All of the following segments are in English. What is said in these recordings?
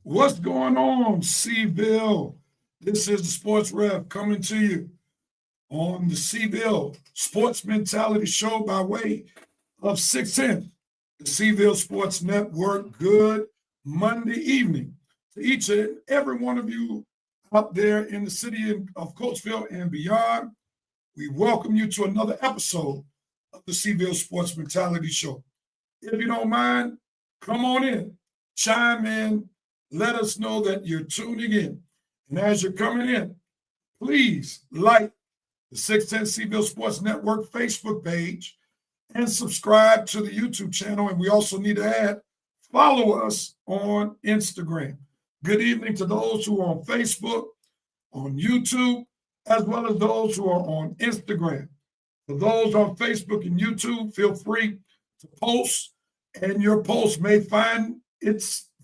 What's going on, Seville? This is the Sports Rev coming to you on the Seville Sports Mentality Show by way of 610, the Seville Sports Network. Good Monday evening to each and every one of you out there in the city of Coatesville and beyond. We welcome you to another episode of the Seville Sports Mentality Show. If you don't mind, come on in, chime in, let us know that you're tuning in. And as you're coming in, please like the 610 Seville Sports Network Facebook page and subscribe to the YouTube channel. And we also need to add, follow us on Instagram. Good evening to those who are on Facebook, on YouTube, as well as those who are on Instagram. For those on Facebook and YouTube, feel free to post, and your post may find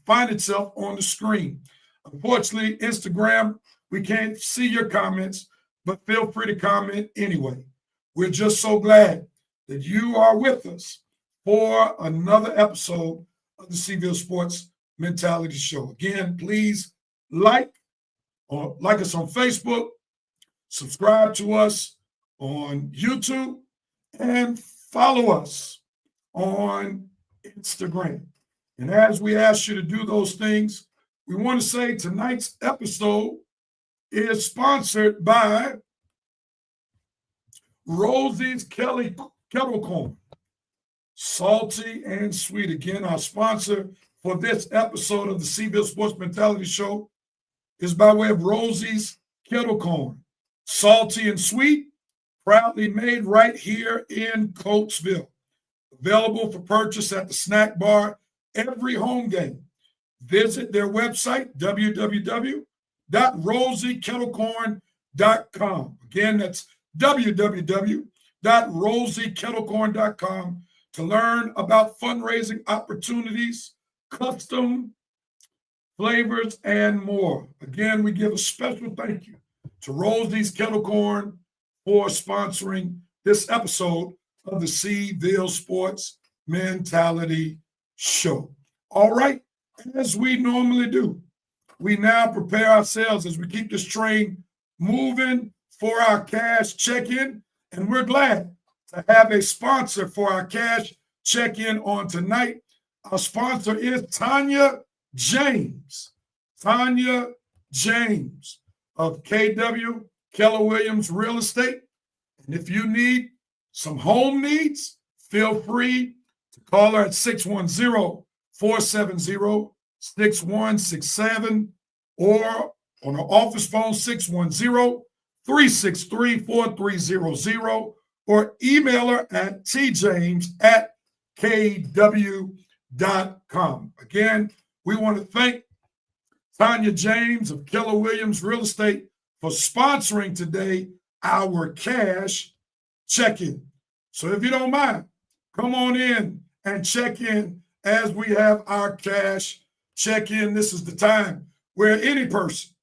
itself on the screen. Unfortunately, Instagram, we can't see your comments, but feel free to comment anyway. We're just so glad that you are with us for another episode of the Cville Sports Mentality Show. Again, please like us on Facebook, subscribe to us on YouTube, and follow us on Instagram. And as we ask you to do those things, we want to say tonight's episode is sponsored by Rosie's Kettle Corn. Salty and sweet. Again, our sponsor for this episode of the Cville Sports Mentality Show is by way of Rosie's Kettle Corn. Salty and sweet, proudly made right here in Coatesville. Available for purchase at the snack bar every home game. Visit their website, www.rosiekettlecorn.com. Again, that's www.rosiekettlecorn.com to learn about fundraising opportunities, custom flavors, and more. Again, we give a special thank you to Rosie's Kettle Corn for sponsoring this episode of the Cville Sports Mentality Show. All right, as we normally do, we now prepare ourselves as we keep this train moving for our cash check-in, and we're glad to have a sponsor for our cash check-in on tonight. Our sponsor is Tanya James. Tanya James of KW Keller Williams Real Estate. And if you need some home needs, feel free to call her at 610-470-6167 or on her office phone 610-363-4300 or email her at tjames@kw.com. Again, we want to thank Tanya James of Keller Williams Real Estate for sponsoring today our cash check-in. So if you don't mind, come on in and check in as we have our cash check-in. This is the time where any person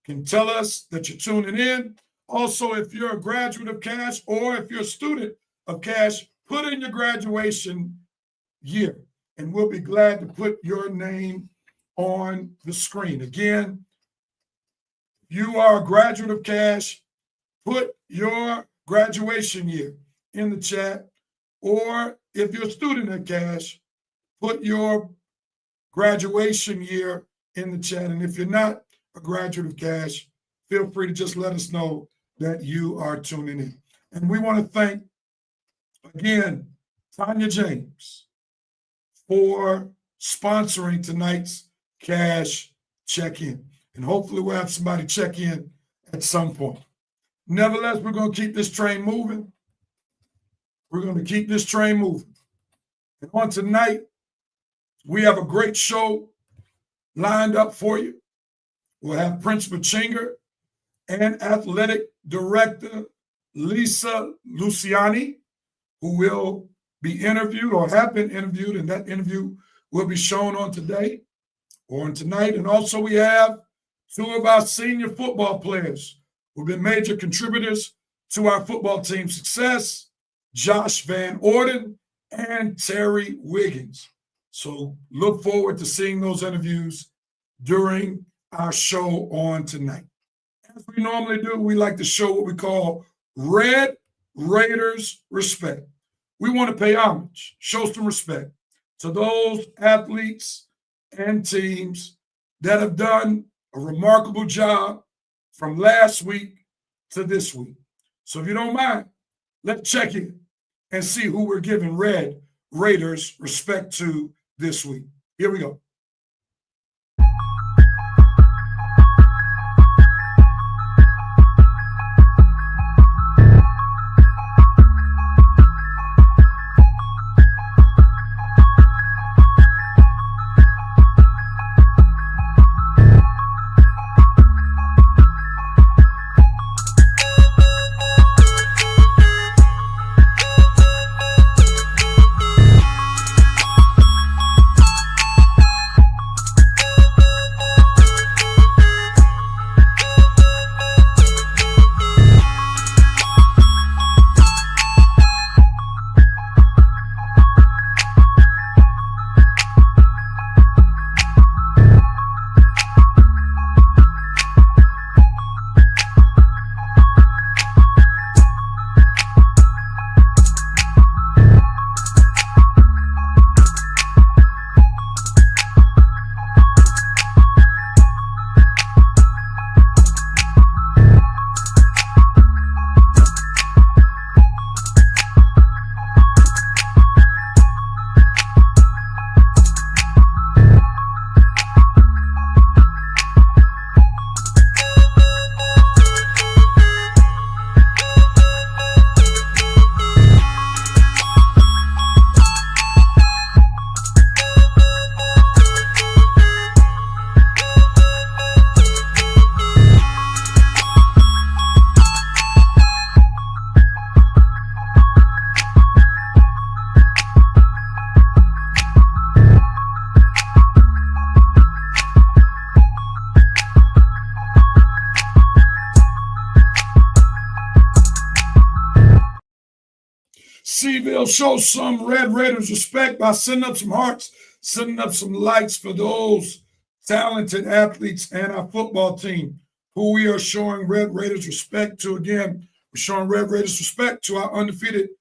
can tell us that you're tuning in. Also, if you're a graduate of cash or if you're a student of cash, put in your graduation year, and we'll be glad to put your name on the screen. Again, if you are a graduate of cash, put your graduation year in the chat, or if you're a student of cash, put your graduation year in the chat. And if you're not a graduate of cash, feel free to just let us know that you are tuning in. And we want to thank, again, Tanya James for sponsoring tonight's cash check-in. And hopefully we'll have somebody check in at some point. Nevertheless, we're going to keep this train moving. We're going to keep this train moving. And on tonight, we have a great show lined up for you. We'll have Principal Chenger and Athletic Director Lisa Luciani, who will be interviewed or have been interviewed, and that interview will be shown on today or on tonight. And also we have two of our senior football players who've been major contributors to our football team's success, Josh VanOrden and Terry Wiggins. So look forward to seeing those interviews during our show on tonight. As we normally do, we like to show what we call Red Raiders respect. We want to pay homage, show some respect to those athletes and teams that have done a remarkable job from last week to this week. So if you don't mind, let's check in and see who we're giving Red Raiders respect to this week. Here we go. Seville, show some Red Raiders respect by sending up some hearts, sending up some likes for those talented athletes and our football team who we are showing Red Raiders respect to. Again, we're showing Red Raiders respect to our undefeated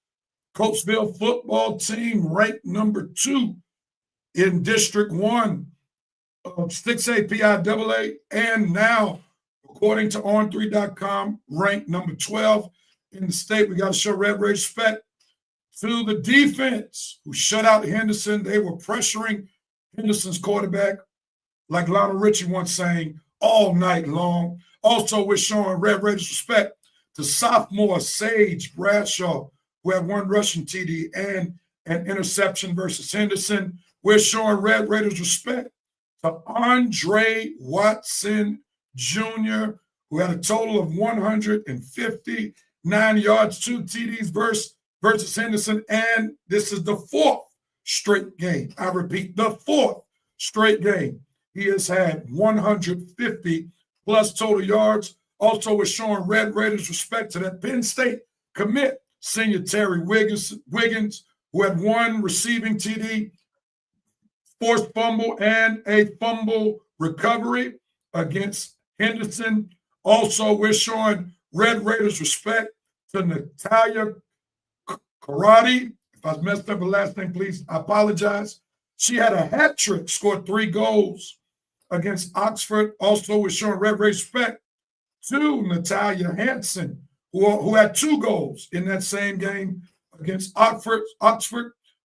Coatesville football team, ranked number 2 in District 1 of 6A PIAA, and now, according to on3.com, ranked number 12 in the state. We got to show Red Raiders respect to the defense who shut out Henderson. They were pressuring Henderson's quarterback, like Lionel Richie once saying, all night long. Also, we're showing Red Raiders respect to sophomore Sage Bradshaw, who had 1 rushing TD and an interception versus Henderson. We're showing Red Raiders respect to Andre Watson Jr., who had a total of 159 yards, 2 TDs versus Henderson. And this is the 4th straight game. I repeat, the 4th straight game. He has had 150 plus total yards. Also, we're showing Red Raiders respect to that Penn State commit, senior Terry Wiggins, who had 1 receiving TD, forced fumble, and a fumble recovery against Henderson. Also, we're showing Red Raiders respect to Natalia Karate. If I messed up her last name, please, I apologize. She had a hat trick, scored 3 goals against Oxford. Also, we're showing Red Raiders respect to Natalia Hansen, who had 2 goals in that same game against Oxford.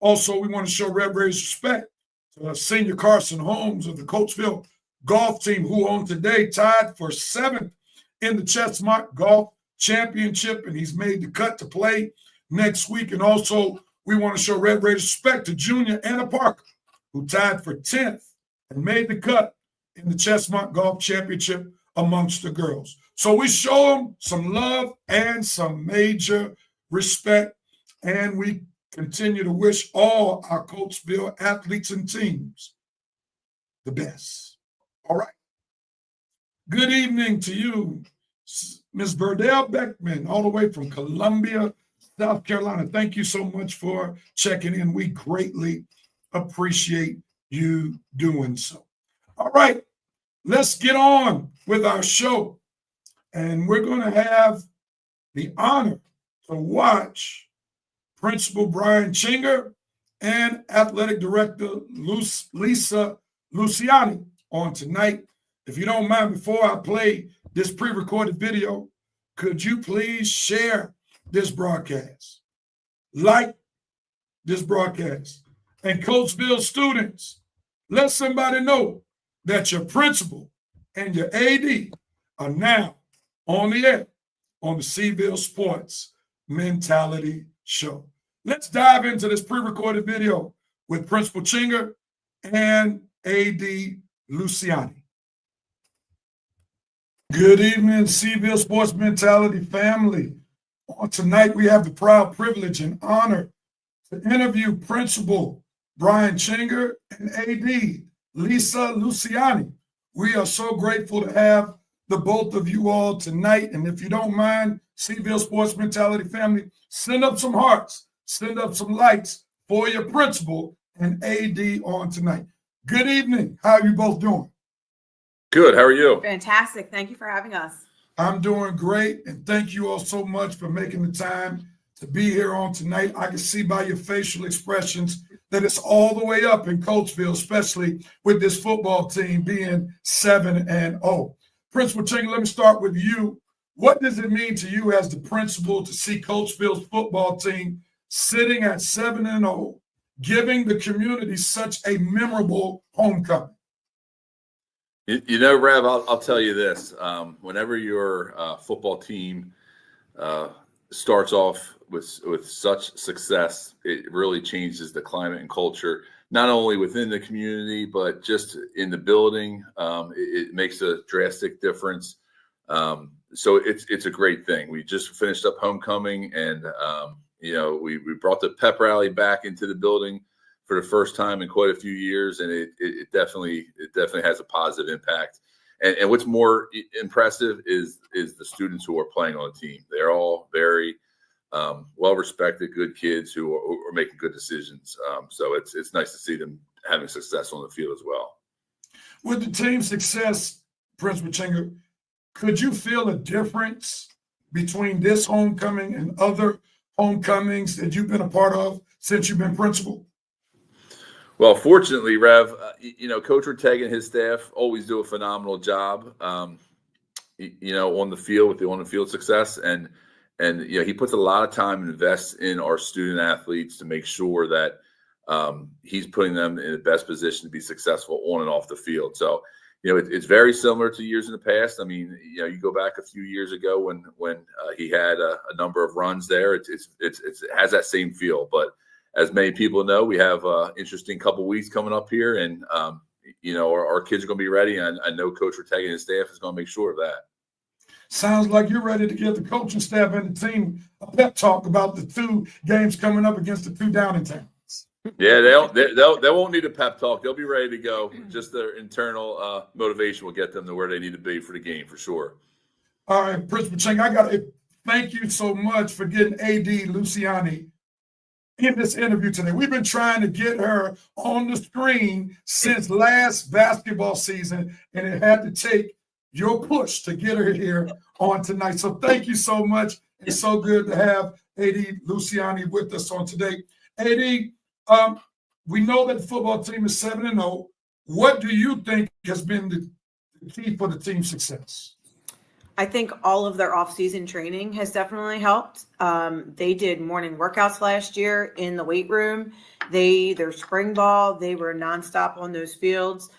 Also, we want to show Red Raiders respect to senior Carson Holmes of the Coatesville golf team, who on today tied for 7th in the Chestnut Golf Championship, and he's made the cut to play next week. And also, we want to show Red Raiders respect to junior Anna Parker, who tied for 10th and made the cut in the Chestnut Golf Championship amongst the girls. So we show them some love and some major respect, and we continue to wish all our Coatesville athletes and teams the best. All right. Good evening to you, Ms. Verdell Beckman, all the way from Columbia, South Carolina. Thank you so much for checking in. We greatly appreciate you doing so. All right. Let's get on with our show. And we're going to have the honor to watch Principal Brian Chenger and Athletic Director Lisa Luciani on tonight. If you don't mind, before I play this pre-recorded video, could you please share this broadcast? Like this broadcast. And Coatesville students, let somebody know that your principal and your AD are now on the air on the Seville Sports Mentality Show. Let's dive into this pre-recorded video with Principal Chenger and AD Luciani. Good evening, Seville Sports Mentality family. Tonight we have the proud privilege and honor to interview Principal Brian Chenger and AD Lisa Luciani. We are so grateful to have the both of you all tonight. And if you don't mind, Seville Sports Mentality family, send up some hearts, send up some likes for your principal and AD on tonight. Good evening. How are you both doing? Good. How are you? Fantastic. Thank you for having us. I'm doing great. And thank you all so much for making the time to be here on tonight. I can see by your facial expressions that it's all the way up in Coatesville, especially with this football team being 7-0. Principal Chenger, let me start with you. What does it mean to you as the principal to see Coatesville's football team sitting at 7-0, giving the community such a memorable homecoming? You know, Rev, I'll tell you this. Whenever your football team starts off with such success, it really changes the climate and culture, not only within the community, but just in the building. It makes a drastic difference. So it's a great thing. We just finished up homecoming, and we brought the pep rally back into the building for the first time in quite a few years, and it definitely has a positive impact. And what's more impressive is the students who are playing on the team. They're all very well-respected, good kids who are making good decisions. So it's nice to see them having success on the field as well. With the team's success, Principal Chenger, could you feel a difference between this homecoming and other homecomings that you've been a part of since you've been principal? Well, fortunately, Rev, Coach Ortega and his staff always do a phenomenal job, on the field with the on-the-field success. And he puts a lot of time and invests in our student athletes to make sure that he's putting them in the best position to be successful on and off the field. So, it's very similar to years in the past. I mean, you go back a few years ago when he had a number of runs there. It has that same feel. But as many people know, we have an interesting couple weeks coming up here, and our kids are going to be ready. And I know Coach Ortega and his staff is going to make sure of that. Sounds like you're ready to give the coaching staff and the team a pep talk about the 2 games coming up against the 2 Downingtowns. Yeah, they won't need a pep talk. They'll be ready to go. Just their internal motivation will get them to where they need to be for the game, for sure. All right, Principal Cheng, I got to thank you so much for getting AD Luciani in this interview today. We've been trying to get her on the screen since last basketball season, and it had to take your push to get her here on tonight. So thank you so much. It's so good to have AD Luciani with us on today. AD, we know that the football team is 7-0. What do you think has been the key for the team's success? I think all of their off-season training has definitely helped. They did morning workouts last year in the weight room. Their spring ball, they were nonstop on those fields.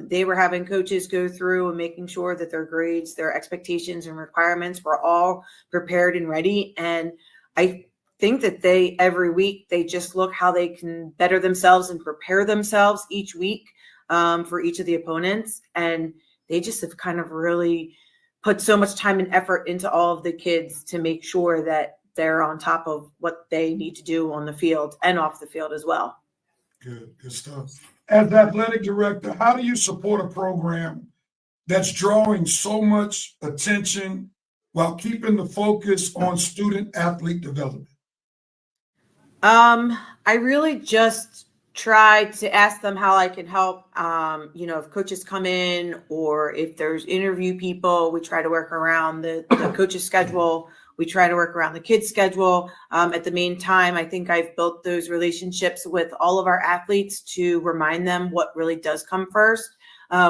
They were having coaches go through and making sure that their grades, their expectations and requirements were all prepared and ready. And I think that every week, they just look how they can better themselves and prepare themselves each week for each of the opponents. And they just have kind of really put so much time and effort into all of the kids to make sure that they're on top of what they need to do on the field and off the field as well. Good stuff. As the athletic director, how do you support a program that's drawing so much attention while keeping the focus on student athlete development? I really just try to ask them how I can help. If coaches come in or if there's interview people, we try to work around the coach's schedule. We try to work around the kids' schedule. At the meantime, I think I've built those relationships with all of our athletes to remind them what really does come first,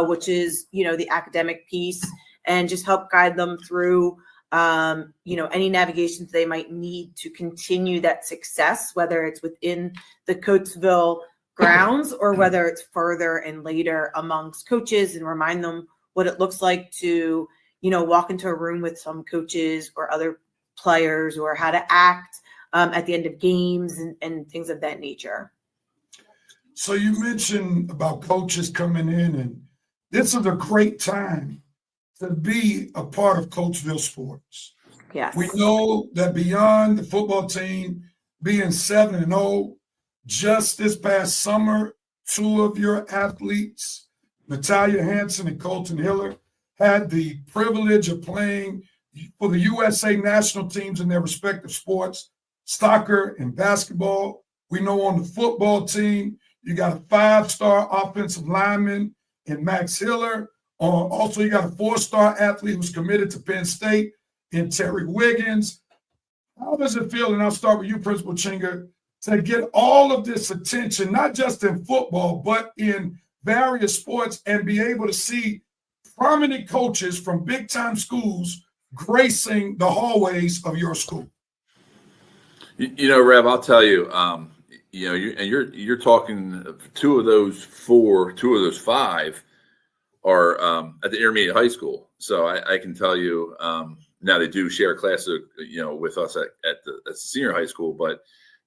which is, the academic piece, and just help guide them through, any navigations they might need to continue that success, whether it's within the Coatesville grounds or whether it's further and later amongst coaches, and remind them what it looks like to, walk into a room with some coaches or other players, or how to act at the end of games and things of that nature. So you mentioned about coaches coming in, and this is a great time to be a part of Coatesville sports. Yes. We know that beyond the football team being 7-0, just this past summer, 2 of your athletes, Natalia Hansen and Colton Hiller, had the privilege of playing for the USA national teams in their respective sports, soccer and basketball. We know on the football team, you got a 5-star offensive lineman in Max Hiller. Also, you got a 4-star athlete who's committed to Penn State in Terry Wiggins. How does it feel, and I'll start with you, Principal Chenger, to get all of this attention, not just in football, but in various sports, and be able to see prominent coaches from big-time schools gracing the hallways of your school? Rev, I'll tell you, you're talking 2 of those 4, 2 of those 5 are at the intermediate high school. So I can tell you, now they do share a class, with us at the senior high school. But,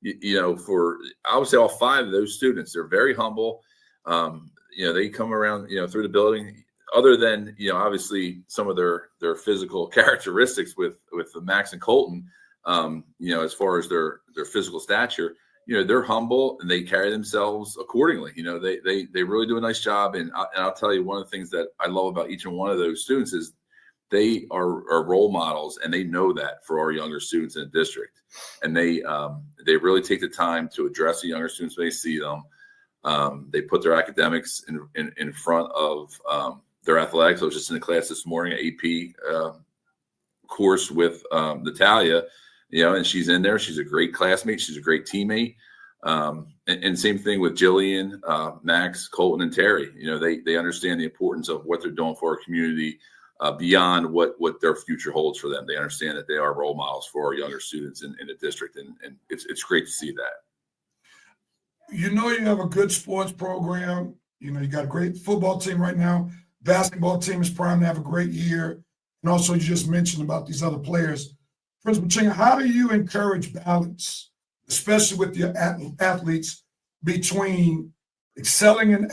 I would say all 5 of those students, they're very humble. They come around, through the building. Other than, obviously some of their physical characteristics with the Max and Colton, as far as their physical stature, they're humble and they carry themselves accordingly. They really do a nice job. And I'll tell you, one of the things that I love about each and one of those students is they are role models, and they know that for our younger students in the district. And they really take the time to address the younger students when they see them. They put their academics in front of their athletics. I was just in a class this morning, an AP course with Natalia, and she's in there. She's a great classmate. She's a great teammate. And same thing with Jillian, Max, Colton, and Terry. They understand the importance of what they're doing for our community beyond what their future holds for them. They understand that they are role models for our younger students in the district, and it's great to see that. You have a good sports program. You got a great football team right now. Basketball team is primed to have a great year. And also, you just mentioned about these other players. Principal Chenger, how do you encourage balance, especially with your athletes, between excelling in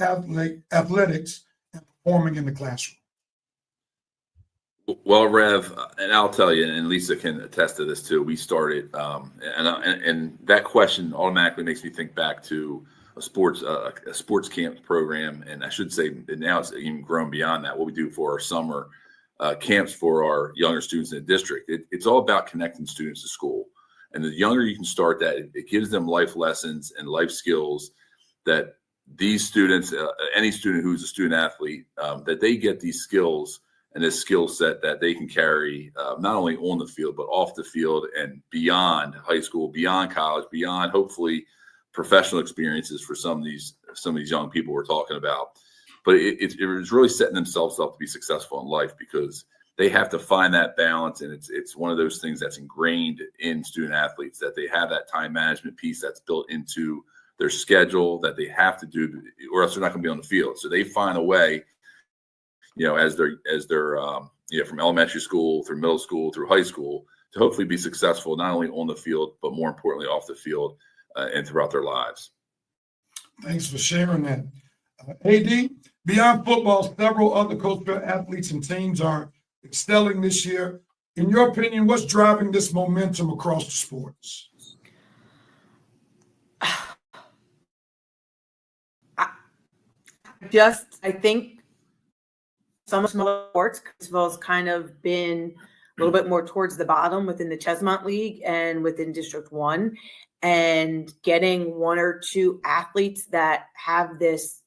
athletics and performing in the classroom? Well, Rev, and I'll tell you, and Lisa can attest to this too. We started, and that question automatically makes me think back to a sports camp program, and I should say now it's even grown beyond that. What we do for our summer camps for our younger students in the district, it's all about connecting students to school. And the younger you can start that, it gives them life lessons and life skills that these students, any student who's a student athlete, that they get these skills and this skill set that they can carry not only on the field, but off the field and beyond high school, beyond college, beyond hopefully professional experiences for some of these young people we're talking about. But it was really setting themselves up to be successful in life, because they have to find that balance. And it's one of those things that's ingrained in student athletes, that they have that time management piece that's built into their schedule that they have to do, or else they're not going to be on the field. So they find a way, as they're from elementary school through middle school through high school, to hopefully be successful not only on the field, but more importantly off the field and throughout their lives. Thanks for sharing that. AD, beyond football, several other Coatesville athletes and teams are excelling this year. In your opinion, what's driving this momentum across the sports? I think some smaller sports, Coatesville's kind of been a little bit more towards the bottom within the Chesmont League and within District 1. And getting one or two athletes that have this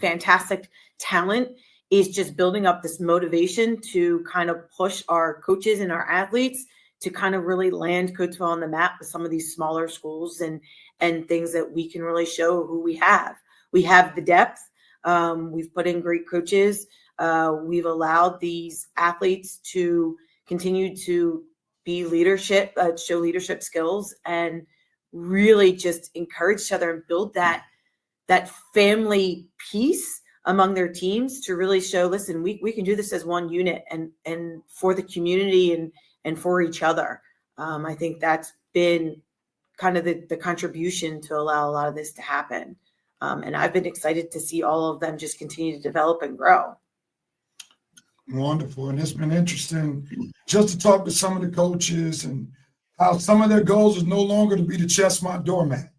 fantastic talent is just building up this motivation to kind of push our coaches and our athletes to kind of really land Coatesville on the map with some of these smaller schools and things that we can really show who we have. We have the depth. We've put in great coaches. We've allowed these athletes to continue to be show leadership skills, and really just encourage each other and build that family piece among their teams to really show, listen, we can do this as one unit and for the community and for each other. I think that's been kind of the contribution to allow a lot of this to happen. And I've been excited to see all of them just continue to develop and grow. Wonderful. And it's been interesting just to talk to some of the coaches and how some of their goals is no longer to be the Chesmont doormat.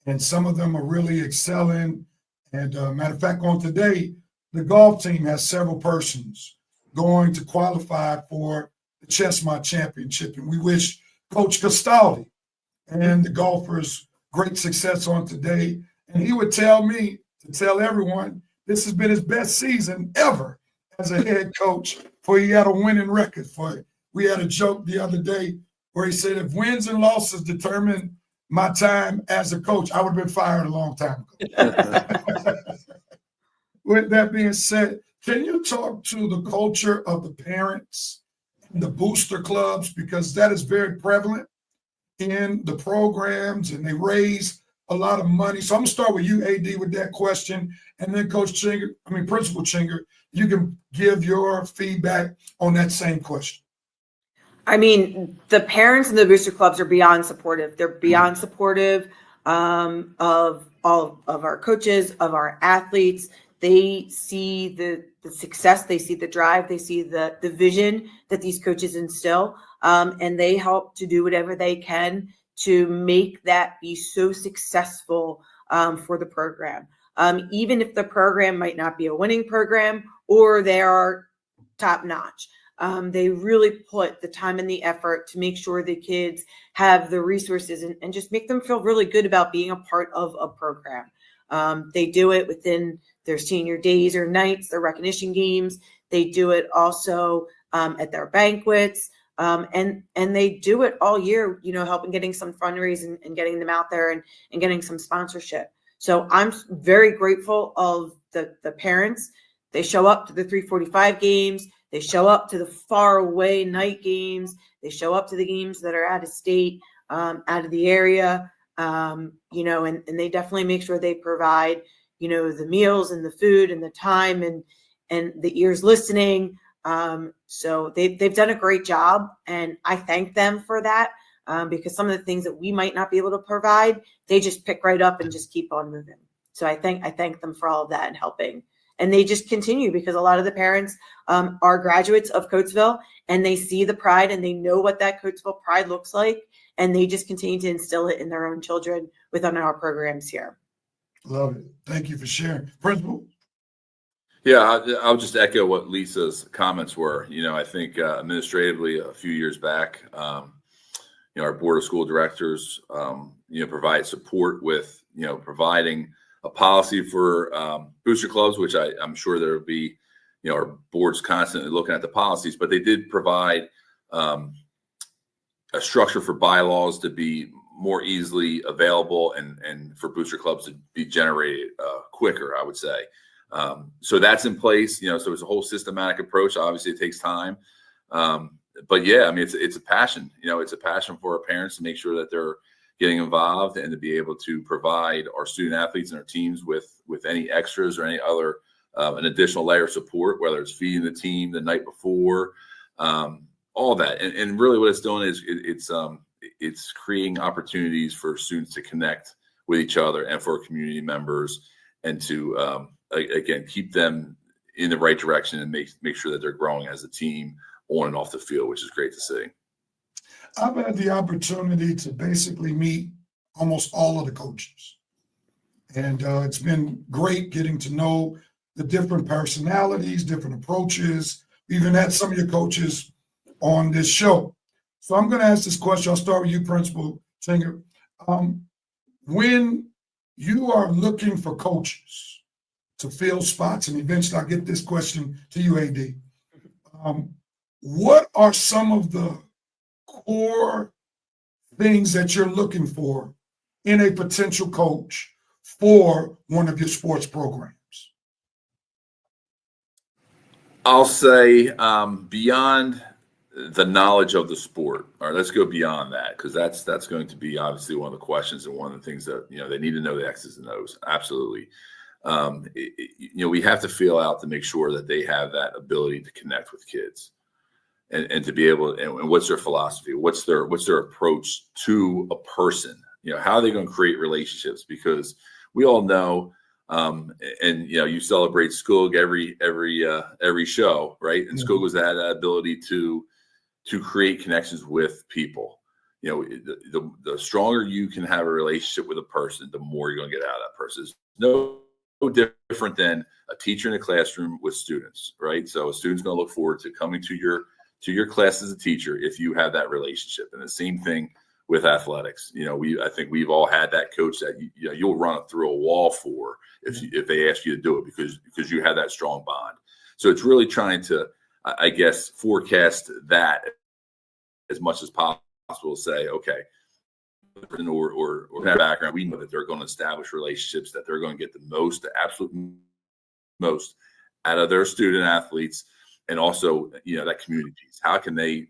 And some of them are really excelling. And matter of fact, on today, the golf team has several persons going to qualify for the Chesmont Championship. And we wish Coach Castaldi and the golfers great success on today. And he would tell me to tell everyone this has been his best season ever as a head coach, for he had a winning record. We had a joke the other day where he said, if wins and losses determine my time as a coach, I would have been fired a long time ago. With that being said, can you talk to the culture of the parents and the booster clubs? Because that is very prevalent in the programs, and they raise a lot of money. So I'm gonna start with you, AD, with that question, and then Principal Chenger, you can give your feedback on that same question. I mean, the parents and the booster clubs are beyond supportive. They're beyond supportive of all of our coaches, of our athletes. They see the success, they see the drive, they see the vision that these coaches instill, and they help to do whatever they can to make that be so successful for the program. Even if the program might not be a winning program or they are top notch. They really put the time and the effort to make sure the kids have the resources and just make them feel really good about being a part of a program. They do it within their senior days or nights, their recognition games. They do it also at their banquets. And they do it all year, helping getting some fundraising and getting them out there and getting some sponsorship. So I'm very grateful of the parents. They show up to the 345 games. They show up to the far away night games. They show up to the games that are out of state, out of the area, and they definitely make sure they provide, the meals and the food and the time and the ears listening. So they've done a great job, and I thank them for that, because some of the things that we might not be able to provide, they just pick right up and just keep on moving. So I thank them for all of that and helping. And they just continue, because a lot of the parents are graduates of Coatesville, and they see the pride and they know what that Coatesville pride looks like. And they just continue to instill it in their own children within our programs here. Love it. Thank you for sharing. Principal? Yeah, I'll just echo what Lisa's comments were. I think administratively a few years back, our board of school directors, provide support with, providing a policy for booster clubs, which I'm sure there will be, our board's constantly looking at the policies, but they did provide a structure for bylaws to be more easily available and for booster clubs to be generated quicker, I would say. So that's in place, so it's a whole systematic approach. Obviously it takes time. But yeah, I mean, it's a passion, it's a passion for our parents to make sure that they're getting involved and to be able to provide our student athletes and our teams with any extras or any other, an additional layer of support, whether it's feeding the team the night before, all that. And really what it's doing is it's creating opportunities for students to connect with each other and for community members and to, again, keep them in the right direction and make sure that they're growing as a team on and off the field, which is great to see. I've had the opportunity to basically meet almost all of the coaches. And it's been great getting to know the different personalities, different approaches. We even had some of your coaches on this show. So I'm going to ask this question. I'll start with you, Principal Chenger. When you are looking for coaches to fill spots, and eventually I'll get this question to you, AD, what are some of the core things that you're looking for in a potential coach for one of your sports programs? I'll say beyond the knowledge of the sport, or let's go beyond that, because that's going to be obviously one of the questions and one of the things that they need to know the X's and O's. Absolutely. We have to feel out to make sure that they have that ability to connect with kids. And to be able, and what's their philosophy? What's their approach to a person? How are they going to create relationships? Because we all know, and you celebrate Skug every show, right? And Skug was that ability to create connections with people. The stronger you can have a relationship with a person, the more you're going to get out of that person. It's no different than a teacher in a classroom with students, right? So a student's going to look forward to coming to your class as a teacher if you have that relationship. And the same thing with athletics. I think we've all had that coach that you'll run through a wall for if they ask you to do it because you have that strong bond. So it's really trying to, I guess, forecast that as much as possible. Say, okay, or that background, we know that they're going to establish relationships, that they're going to get the absolute most out of their student athletes. And also, that community piece. How can they,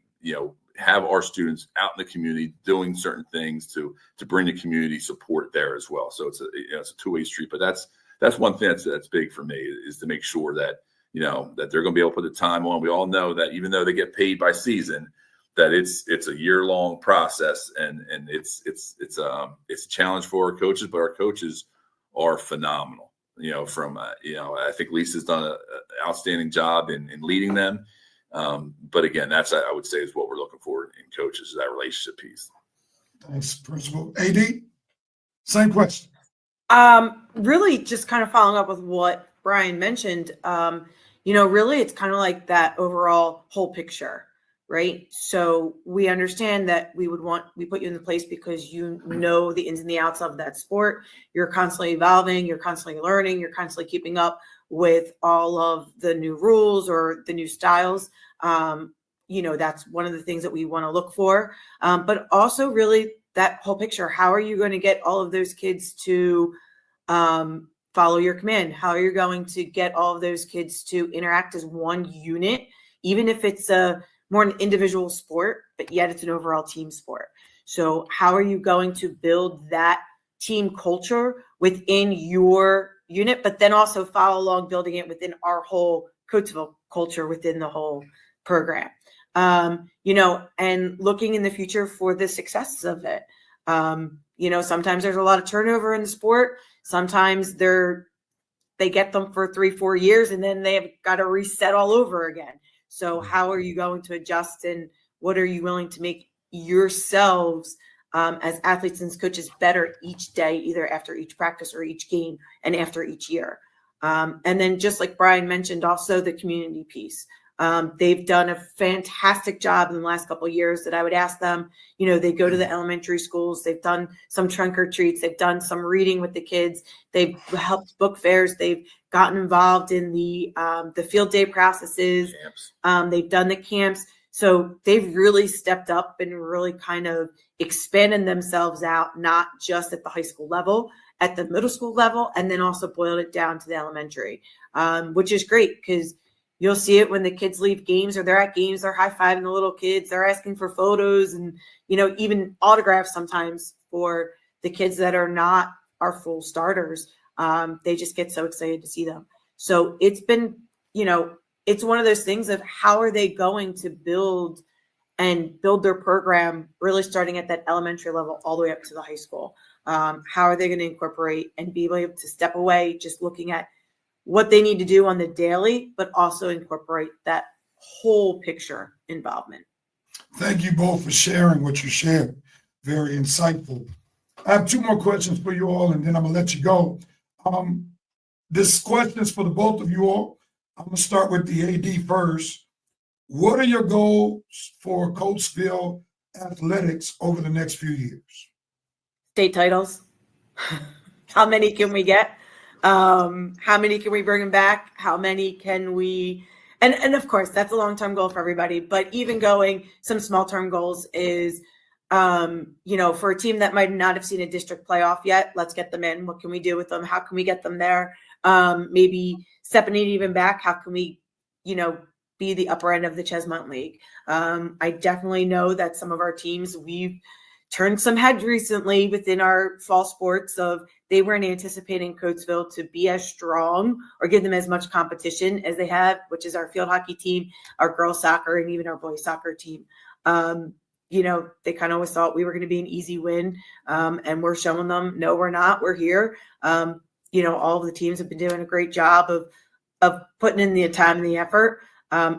have our students out in the community doing certain things to bring the community support there as well? So it's a two-way street. But that's one thing that's big for me is to make sure that that they're going to be able to put the time on. We all know that even though they get paid by season, that it's a year-long process, and it's a challenge for our coaches. But our coaches are phenomenal. I think Lisa's done an outstanding job in leading them. But again, that's, I would say, is what we're looking for in coaches, is that relationship piece. Thanks, Principal. AD, same question. Really just kind of following up with what Brian mentioned, really it's kind of like that overall whole picture, right? So we understand that we put you in the place because you know the ins and the outs of that sport. You're constantly evolving, you're constantly learning, you're constantly keeping up with all of the new rules or the new styles. That's one of the things that we want to look for. But also really that whole picture, how are you going to get all of those kids to follow your command? How are you going to get all of those kids to interact as one unit, even if it's more an individual sport, but yet it's an overall team sport? So how are you going to build that team culture within your unit, but then also follow along building it within our whole Coatesville culture within the whole program? And looking in the future for the successes of it. Sometimes there's a lot of turnover in the sport. Sometimes they get them for 3-4 years and then they've got to reset all over again. So how are you going to adjust, and what are you willing to make yourselves as athletes and coaches better each day, either after each practice or each game and after each year? And then just like Brian mentioned, also the community piece. They've done a fantastic job in the last couple of years that I would ask them. They go to the elementary schools. They've done some trunk or treats. They've done some reading with the kids. They've helped book fairs. They've gotten involved in the field day processes. They've done the camps. So they've really stepped up and really kind of expanded themselves out, not just at the high school level, at the middle school level, and then also boiled it down to the elementary, which is great because you'll see it when the kids leave games or they're at games, they're high-fiving the little kids, they're asking for photos and, even autographs sometimes for the kids that are not our full starters. They just get so excited to see them. So it's been, it's one of those things of how are they going to build their program really starting at that elementary level all the way up to the high school. How are they going to incorporate and be able to step away just looking at what they need to do on the daily, but also incorporate that whole picture involvement. Thank you both for sharing what you shared. Very insightful. I have 2 more questions for you all, and then I'm going to let you go. This question is for the both of you all. I'm going to start with the AD first. What are your goals for Coatesville athletics over the next few years? State titles. How many can we get? How many can we bring them back? How many can we, and of course that's a long-term goal for everybody, but even going some small-term goals is, for a team that might not have seen a district playoff yet, let's get them in. What can we do with them? How can we get them there? Maybe stepping it even back. How can we, be the upper end of the Chesmont League? I definitely know that some of our teams, we've turned some heads recently within our fall sports of they weren't anticipating Coatesville to be as strong or give them as much competition as they have, which is our field hockey team, our girls soccer, and even our boys soccer team. They kind of always thought we were going to be an easy win. And we're showing them, no, we're not. We're here. All of the teams have been doing a great job of putting in the time and the effort.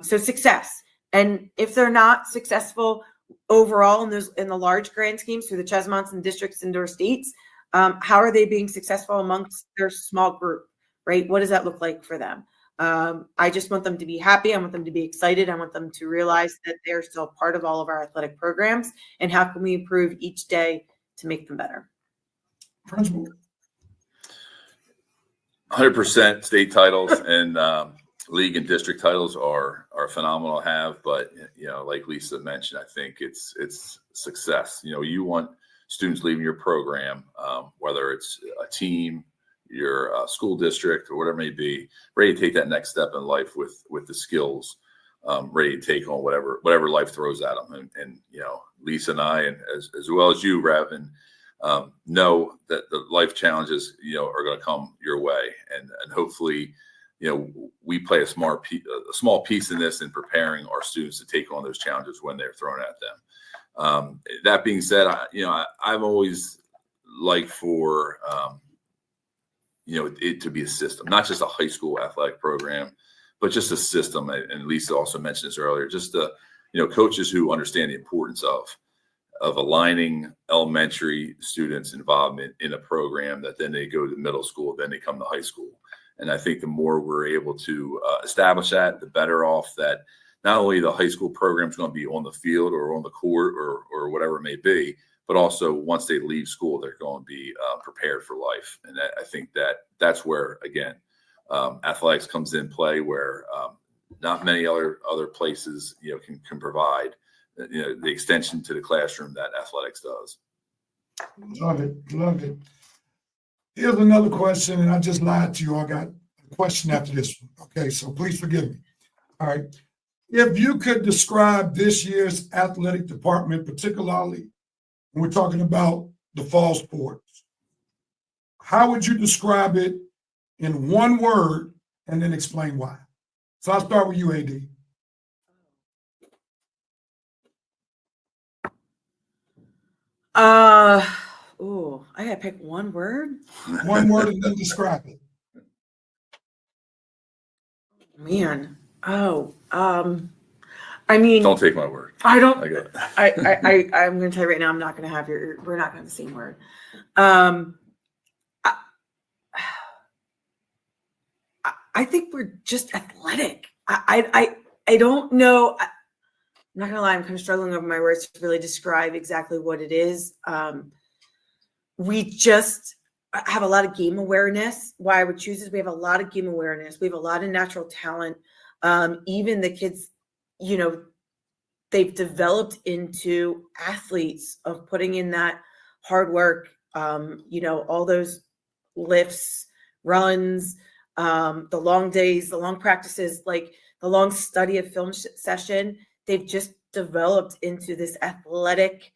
So success. And if they're not successful overall in the large grand schemes through the Chesmonts and districts and or states, how are they being successful amongst their small group, right? What does that look like for them? I just want them to be happy. I want them to be excited. I want them to realize that they're still part of all of our athletic programs, and how can we improve each day to make them better? Principal. 100% state titles and league and district titles are phenomenal to have, but like Lisa mentioned, I think it's success. You want students leaving your program, whether it's a team, your school district, or whatever it may be, ready to take that next step in life with the skills, ready to take on whatever life throws at them. And Lisa and I, and as well as you, Rev, and know that the life challenges are going to come your way, and hopefully we play a small piece in this in preparing our students to take on those challenges when they're thrown at them. That being said, I've always liked for it to be a system, not just a high school athletic program, but just a system. And Lisa also mentioned this earlier, just coaches who understand the importance of aligning elementary students' involvement in a program that then they go to middle school, then they come to high school. And I think the more we're able to establish that, the better off that not only the high school program is going to be on the field or on the court or whatever it may be, but also once they leave school, they're going to be prepared for life. And I think that's where, again, athletics comes in play, where not many other places, can provide, the extension to the classroom that athletics does. Love it. Love it. Here's another question, and I just lied to you. I got a question after this one. Okay, so please forgive me. All right. If you could describe this year's athletic department, particularly when we're talking about the fall sports, how would you describe it in one word and then explain why? So I'll start with you, AD. I gotta pick one word. One word and then describe it. Man. I mean, Don't take my word. I don't. I get it. I'm going to tell you right now, we're not going to have the same word. I think we're just athletic. I don't know. I'm not going to lie. I'm kind of struggling over my words to really describe exactly what it is. We just have a lot of game awareness. Why I would choose is we have a lot of game awareness. We have a lot of natural talent. Even the kids, they've developed into athletes of putting in that hard work, all those lifts, runs, the long days, the long practices, like the long study of film session. They've just developed into this athleticism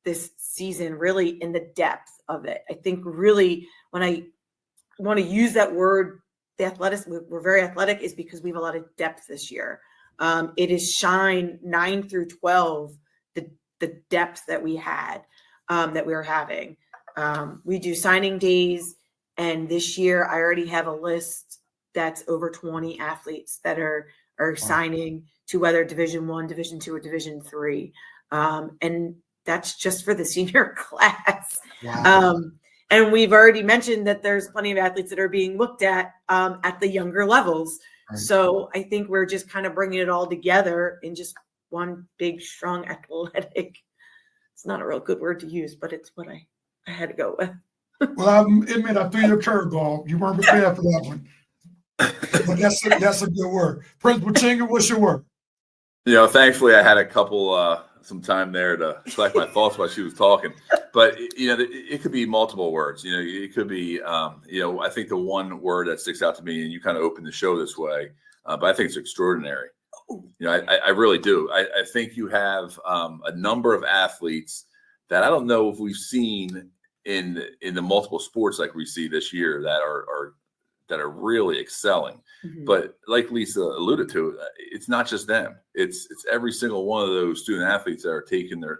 this season, really in the depth of it. I think really when I want to use that word, the athletic, we're very athletic, is because we have a lot of depth this year. It is shine 9 through 12, the depth that we had, that we were having. We do signing days, and this year I already have a list that's over 20 athletes that are signing to whether Division I, Division II, or Division III. And that's just for the senior class. Wow. And we've already mentioned that there's plenty of athletes that are being looked at the younger levels. Right. So I think we're just kind of bringing it all together in just one big, strong, athletic. It's not a real good word to use, but it's what I had to go with. Well, I admit I threw you a curveball. You weren't prepared for that one. But that's a good word. Principal Chenger, what's your word? Thankfully I had a couple some time there to collect my thoughts while she was talking. But it could be multiple words. It could be I think the one word that sticks out to me, and you kind of opened the show this way, but I think it's extraordinary. I really do. I think you have a number of athletes that I don't know if we've seen in the multiple sports like we see this year that are really excelling. Mm-hmm. But like Lisa alluded to, it's not just them. It's every single one of those student athletes that are taking the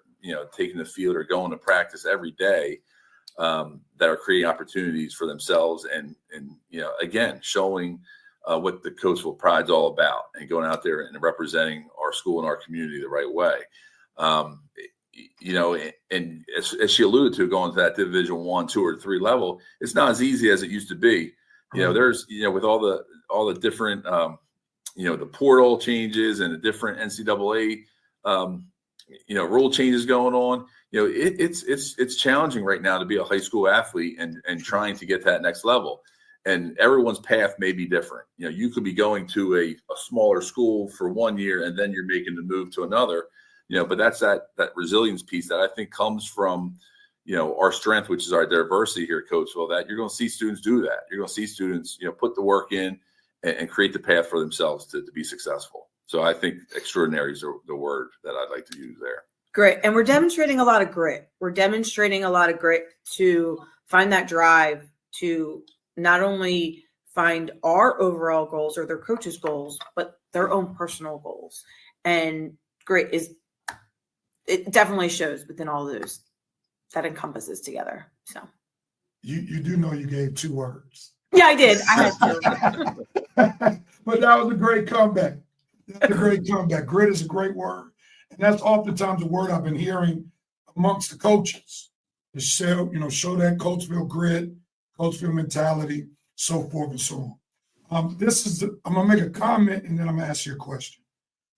field or going to practice every day, that are creating opportunities for themselves and again, showing what the Coatesville Pride's all about, and going out there and representing our school and our community the right way. And as she alluded to, going to that Division I, II, or III level, it's not as easy as it used to be. There's with all the different the portal changes and the different NCAA rule changes going on. It's challenging right now to be a high school athlete and trying to get to that next level. And everyone's path may be different. You could be going to a smaller school for 1 year and then you're making the move to another. But that's that resilience piece that I think comes from our strength, which is our diversity here at Coatesville, that you're going to see students do that. You're going to see students, put the work in and create the path for themselves to be successful. So I think extraordinary is the word that I'd like to use there. Great. And we're demonstrating a lot of grit. We're demonstrating a lot of grit to find that drive to not only find our overall goals or their coaches' goals, but their own personal goals. And grit it definitely shows within all those. That encompasses together. So you do know you gave 2 words. Yeah, I did. I had to. But that was a great comeback. Grit is a great word. And that's oftentimes a word I've been hearing amongst the coaches. To show that Coatesville grit, Coatesville mentality. so forth and so on. I'm gonna make a comment and then I'm gonna ask you a question.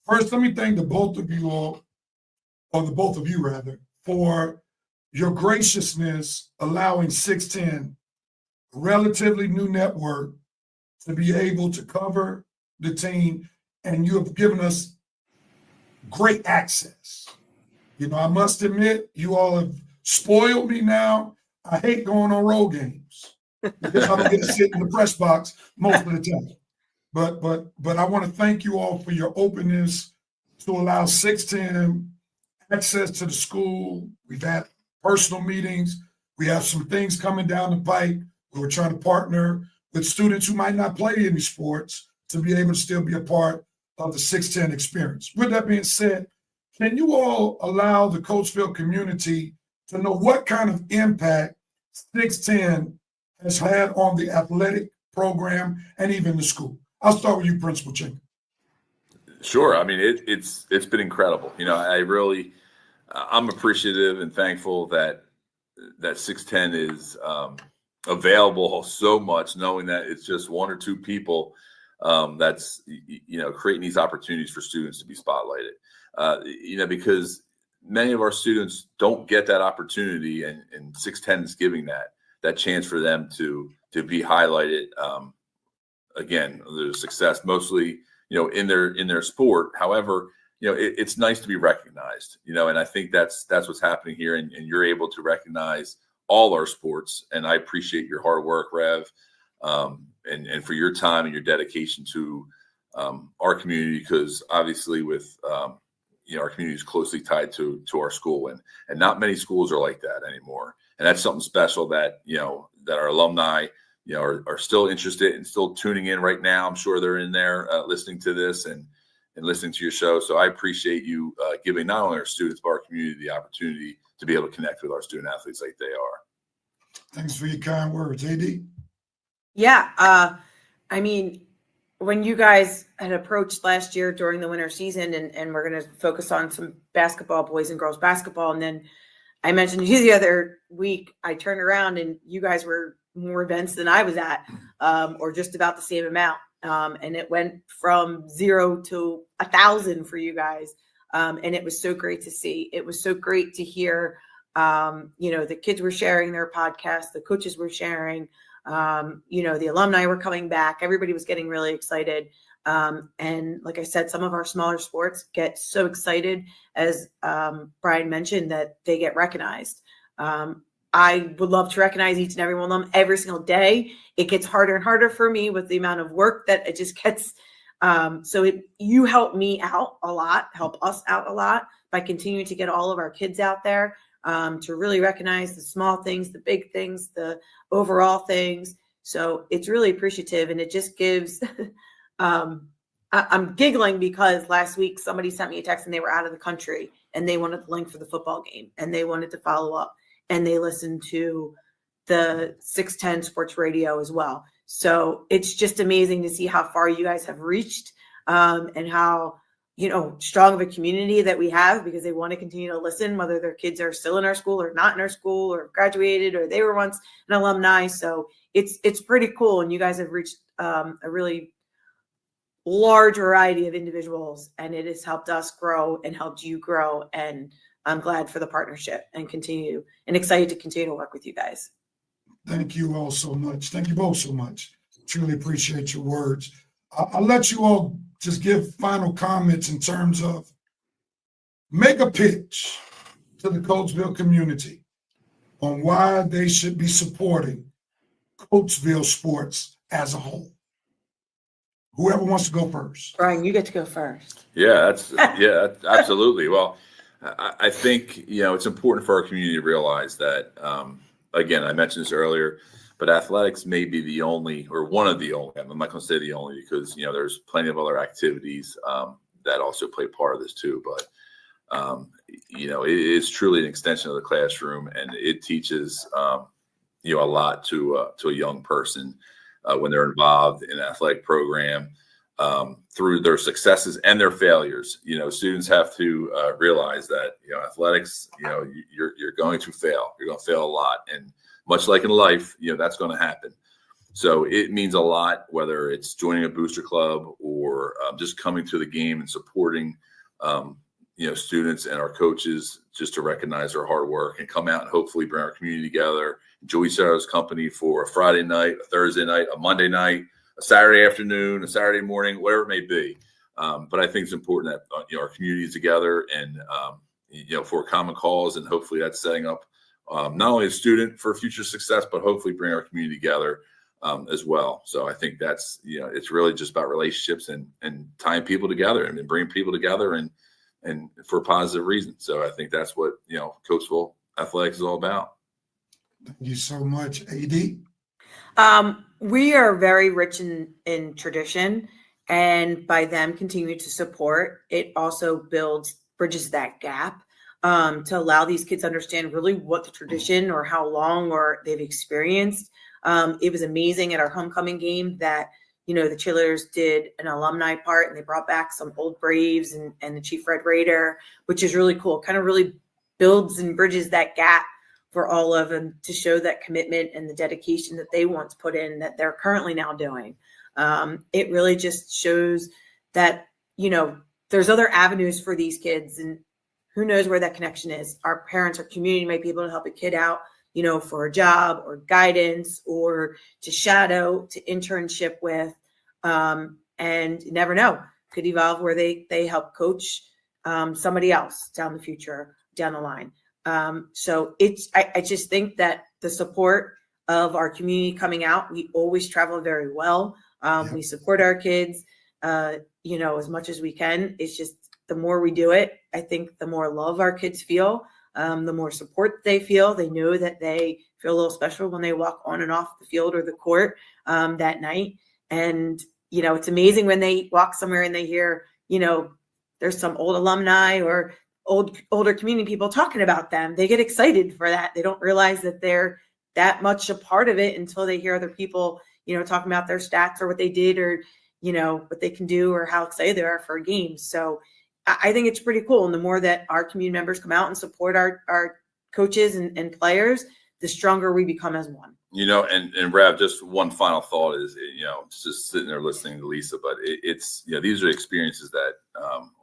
First, let me thank the both of you all, or the both of you rather, for your graciousness allowing 610, a relatively new network, to be able to cover the team, and you have given us great access. You know, I must admit, you all have spoiled me now. I hate going on road games because I don't get to sit in the press box most of the time. But I want to thank you all for your openness to allow 610 access to the school. We've had personal meetings. We have some things coming down the pike. We're trying to partner with students who might not play any sports to be able to still be a part of the 610 experience. With that being said, can you all allow the Coatesville community to know what kind of impact 610 has had on the athletic program and even the school? I'll start with you, Principal Chenger. Sure. I mean, it's been incredible. You know, I'm appreciative and thankful that 610 is available so much, knowing that it's just one or two people that's, you know, creating these opportunities for students to be spotlighted. You know, because many of our students don't get that opportunity, and 610 is giving that chance for them to be highlighted. Again, their success mostly, you know, in their sport. However, you know, it's nice to be recognized, you know, and I think that's what's happening here, and you're able to recognize all our sports, and I appreciate your hard work, Rev, and for your time and your dedication to our community, because obviously with you know, our community is closely tied to our school, and not many schools are like that anymore, and that's something special that, you know, that our alumni, you know, are still interested and still tuning in right now. I'm sure they're in there listening to this and listening to your show. So I appreciate you giving not only our students but our community the opportunity to be able to connect with our student athletes like they are. Thanks for your kind words. AD? Yeah. I mean, when you guys had approached last year during the winter season, and we're going to focus on some basketball, boys and girls basketball. And then I mentioned to you the other week, I turned around and you guys were more events than I was at, or just about the same amount. And it went from 0 to 1,000 for you guys. And it was so great to see. It was so great to hear, you know, the kids were sharing their podcasts, the coaches were sharing, you know, the alumni were coming back. Everybody was getting really excited. And like I said, some of our smaller sports get so excited, as Brian mentioned, that they get recognized. I would love to recognize each and every one of them every single day. It gets harder and harder for me with the amount of work that it just gets. You help me out a lot, help us out a lot by continuing to get all of our kids out there, to really recognize the small things, the big things, the overall things. So it's really appreciative, and it just gives, I'm giggling because last week somebody sent me a text and they were out of the country and they wanted the link for the football game and they wanted to follow up, and they listened to the 610 sports radio as well. So it's just amazing to see how far you guys have reached, and how, you know, strong of a community that we have, because they want to continue to listen, whether their kids are still in our school or not in our school or graduated or they were once an alumni. So it's pretty cool. And you guys have reached a really large variety of individuals, and it has helped us grow and helped you grow. And I'm glad for the partnership and excited to continue to work with you guys. Thank you all so much. Thank you both so much. Truly appreciate your words. I'll let you all just give final comments in terms of make a pitch to the Coatesville community on why they should be supporting Coatesville sports as a whole. Whoever wants to go first. Brian, you get to go first. Yeah, absolutely. Well, I think, you know, it's important for our community to realize that, again, I mentioned this earlier, but athletics may be the only, or one of the only, I'm not going to say the only, because, you know, there's plenty of other activities that also play part of this too. But, you know, it is truly an extension of the classroom, and it teaches, you know, a lot to a young person when they're involved in an athletic program, through their successes and their failures. You know, students have to realize that, you know, athletics, you know, you're going to fail. You're going to fail a lot. And much like in life, you know, that's going to happen. So it means a lot, whether it's joining a booster club or just coming to the game and supporting, students and our coaches, just to recognize their hard work and come out and hopefully bring our community together, enjoy each other's company for a Friday night, a Thursday night, a Monday night, a Saturday afternoon, a Saturday morning, whatever it may be. But I think it's important that our community is together and for a common cause, and hopefully that's setting up not only a student for future success, but hopefully bring our community together as well. So I think that's it's really just about relationships and tying people together and bringing people together and for a positive reason. So I think that's what Coatesville athletics is all about. Thank you so much, AD. We are very rich in tradition, and by them continuing to support, it also bridges that gap to allow these kids to understand really what the tradition or how long or they've experienced. It was amazing at our homecoming game that the cheerleaders did an alumni part, and they brought back some old Braves and the Chief Red Raider, which is really cool. Kind of really builds and bridges that gap for all of them to show that commitment and the dedication that they once put in that they're currently now doing. It really just shows that, there's other avenues for these kids, and who knows where that connection is. Our parents, our community might be able to help a kid out, for a job or guidance or to shadow, to internship with, and you never know, could evolve where they help coach somebody else down the line. So I just think that the support of our community coming out, we always travel very well. We support our kids, as much as we can. It's just the more we do it, I think the more love our kids feel, the more support they feel. They know that they feel a little special when they walk on and off the field or the court that night. And, it's amazing when they walk somewhere and they hear, there's some old alumni or older community people talking about them. They get excited for that. They don't realize that they're that much a part of it until they hear other people, talking about their stats or what they did or, what they can do or how excited they are for a game. So I think it's pretty cool. And the more that our community members come out and support our coaches and players, the stronger we become as one. And Rav, just one final thought is, just sitting there listening to Lisa, but it's these are experiences that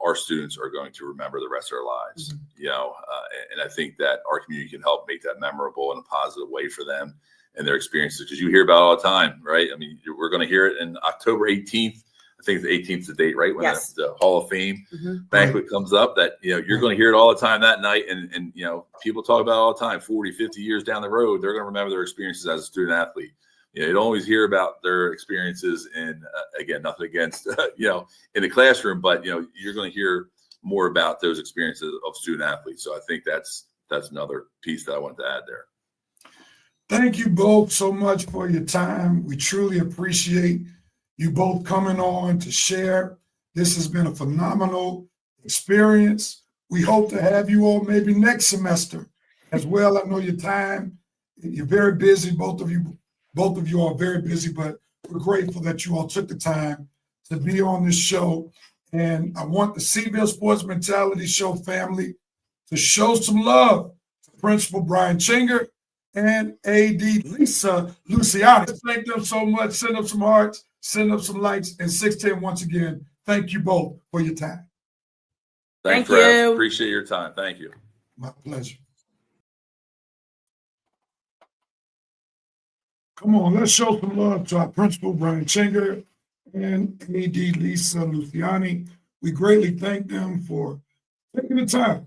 our students are going to remember the rest of their lives. Mm-hmm. And I think that our community can help make that memorable in a positive way for them and their experiences, because you hear about it all the time, right? I mean, we're going to hear it in October 18th. I think the 18th is the date, right? When yes. the Hall of Fame banquet comes up, that, you're going to hear it all the time that night. And people talk about it all the time, 40, 50 years down the road, they're going to remember their experiences as a student athlete. You don't always hear about their experiences in, again, nothing against, in the classroom, but, you're going to hear more about those experiences of student athletes. So I think that's another piece that I wanted to add there. Thank you both so much for your time. We truly appreciate you both coming on to share. This has been a phenomenal experience. We hope to have you all maybe next semester as well. I know your time, you're very busy. Both of you are very busy, but we're grateful that you all took the time to be on this show. And I want the Coatesville Sports Mentality Show family to show some love to Principal Brian Chenger and AD Lisa Luciani. Thank them so much. Send up some hearts, send up some likes, and 610 once again. Thank you both for your time. Thank you. Rev. Appreciate your time. Thank you. My pleasure. Come on, let's show some love to our principal, Brian Chenger, and AD Lisa Luciani. We greatly thank them for taking the time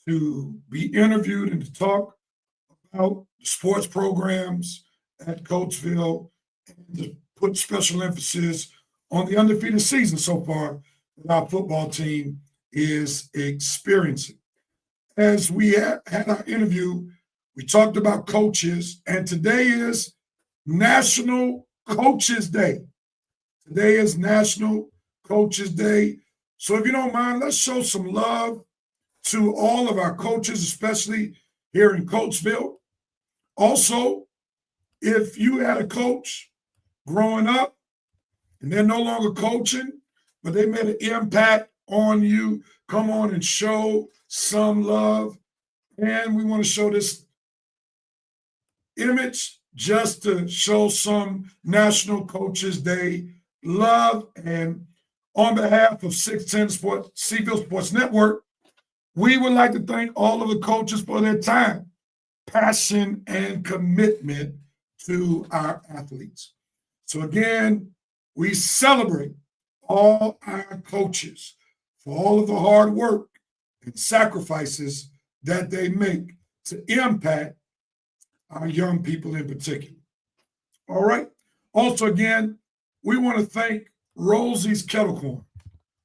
to be interviewed and to talk about the sports programs at Coatesville and to put special emphasis on the undefeated season so far that our football team is experiencing. As we had our interview, we talked about coaches, and today is National Coaches Day. Today is National Coaches Day. So if you don't mind, let's show some love to all of our coaches, especially here in Coatesville. Also, if you had a coach growing up and they're no longer coaching, but they made an impact on you, come on and show some love. And we want to show this image just to show some National Coaches Day love. And on behalf of 610 Sports, Seaville Sports Network, we would like to thank all of the coaches for their time, passion, and commitment to our athletes. So again, we celebrate all our coaches for all of the hard work and sacrifices that they make to impact our young people in particular. All right. Also, again, we want to thank Rosie's Kettle Corn.